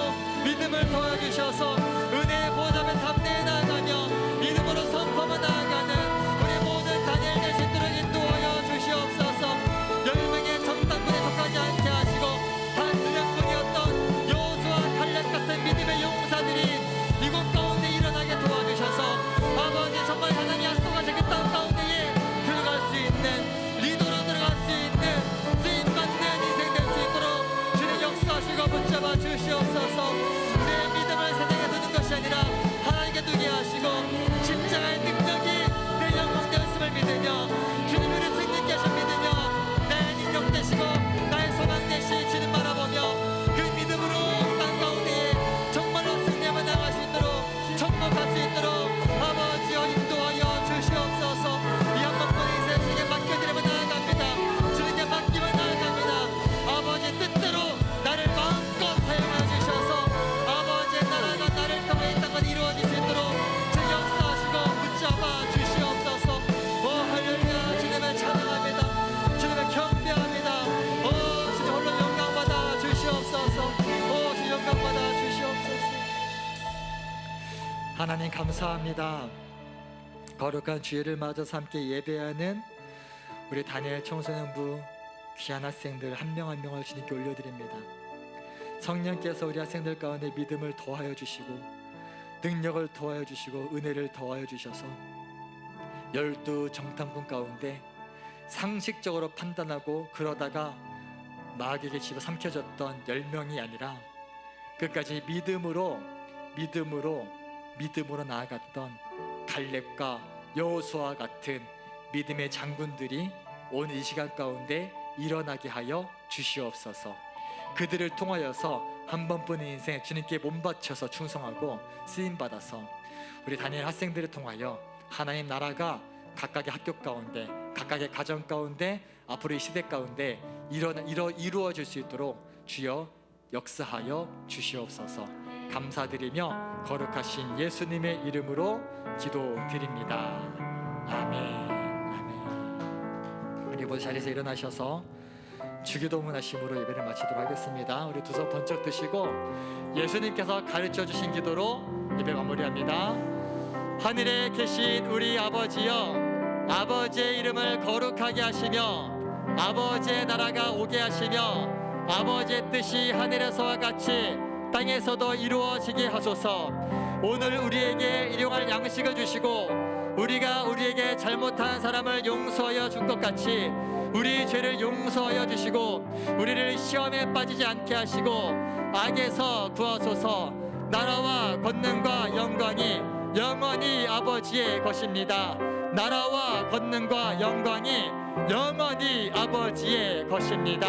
믿음을 더하여 주셔서 은혜의 보좌에 담대히 나아가며 믿음으로 선포하며 나아가는 우리 모든 다니엘 대신들을 인도하여 주시옵소서. 10명의 정탐꾼에 속하지 않게 하시고 단 2명뿐이었던 여호수아, 갈렙 같은 믿음의 용사들이 이곳 가운데 일어나게 도와주셔서 아버지, 정말 하나님 약속하신 그 땅 가운데에 들어갈 수 있는, 리더로 들어갈 수 있는 쓰임받는 인생 될 수 있도록 주님 역사하시고 붙잡아 주시옵소서. 내 믿음을 세상에 두는 것이 아니라 하나님께 두게 하시고 십자가의 능력이 내 영광 되었음을 믿으며 주님을 승리케 하신 믿으며 나의 능력 되시고 나의 소망 되시 주님 바라보며 그 믿음으로 땅 가운데에 정말로 승리하며 나아갈 수 있도록 정말 하나님 감사합니다. 거룩한 주일을 맞아서 함께 예배하는 우리 다니엘 청소년부 귀한 학생들 한 명 한 명을 주님께 올려드립니다. 성령께서 우리 학생들 가운데 믿음을 더하여 주시고 능력을 더하여 주시고 은혜를 더하여 주셔서 12 정탐꾼 가운데 상식적으로 판단하고 그러다가 마귀에게 집어삼켜졌던 10명이 아니라 끝까지 믿음으로 나아갔던 갈렙과 여호수아와 같은 믿음의 장군들이 오늘 이 시간 가운데 일어나게 하여 주시옵소서. 그들을 통하여서 한 번뿐인 인생 주님께 몸바쳐서 충성하고 쓰임받아서 우리 다니엘 학생들을 통하여 하나님 나라가 각각의 학교 가운데 각각의 가정 가운데 앞으로 이 시대 가운데 이루어질 수 있도록 주여 역사하여 주시옵소서. 감사드리며 거룩하신 예수님의 이름으로 기도드립니다. 아멘. 아멘. 우리 모두 자리에서 일어나셔서 주기도문 하심으로 예배를 마치도록 하겠습니다. 우리 두 손 번쩍 드시고 예수님께서 가르쳐 주신 기도로 예배 마무리합니다. 하늘에 계신 우리 아버지여, 아버지의 이름을 거룩하게 하시며 아버지의 나라가 오게 하시며 아버지의 뜻이 하늘에서와 같이 땅에서도 이루어지게 하소서. 오늘 우리에게 일용할 양식을 주시고 우리가 우리에게 잘못한 사람을 용서하여 준 것 같이 우리 죄를 용서하여 주시고 우리를 시험에 빠지지 않게 하시고 악에서 구하소서. 나라와 권능과 영광이 영원히 아버지의 것입니다. 나라와 권능과 영광이 영원히 아버지의 것입니다.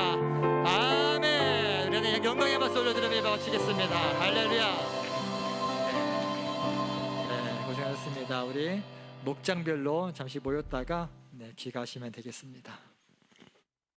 아멘. 우리는 영광의 박수 올려드리며 예배 마치겠습니다. 할렐루야. 네, 고생하셨습니다. 우리 목장별로 잠시 모였다가 귀가하시면 되겠습니다.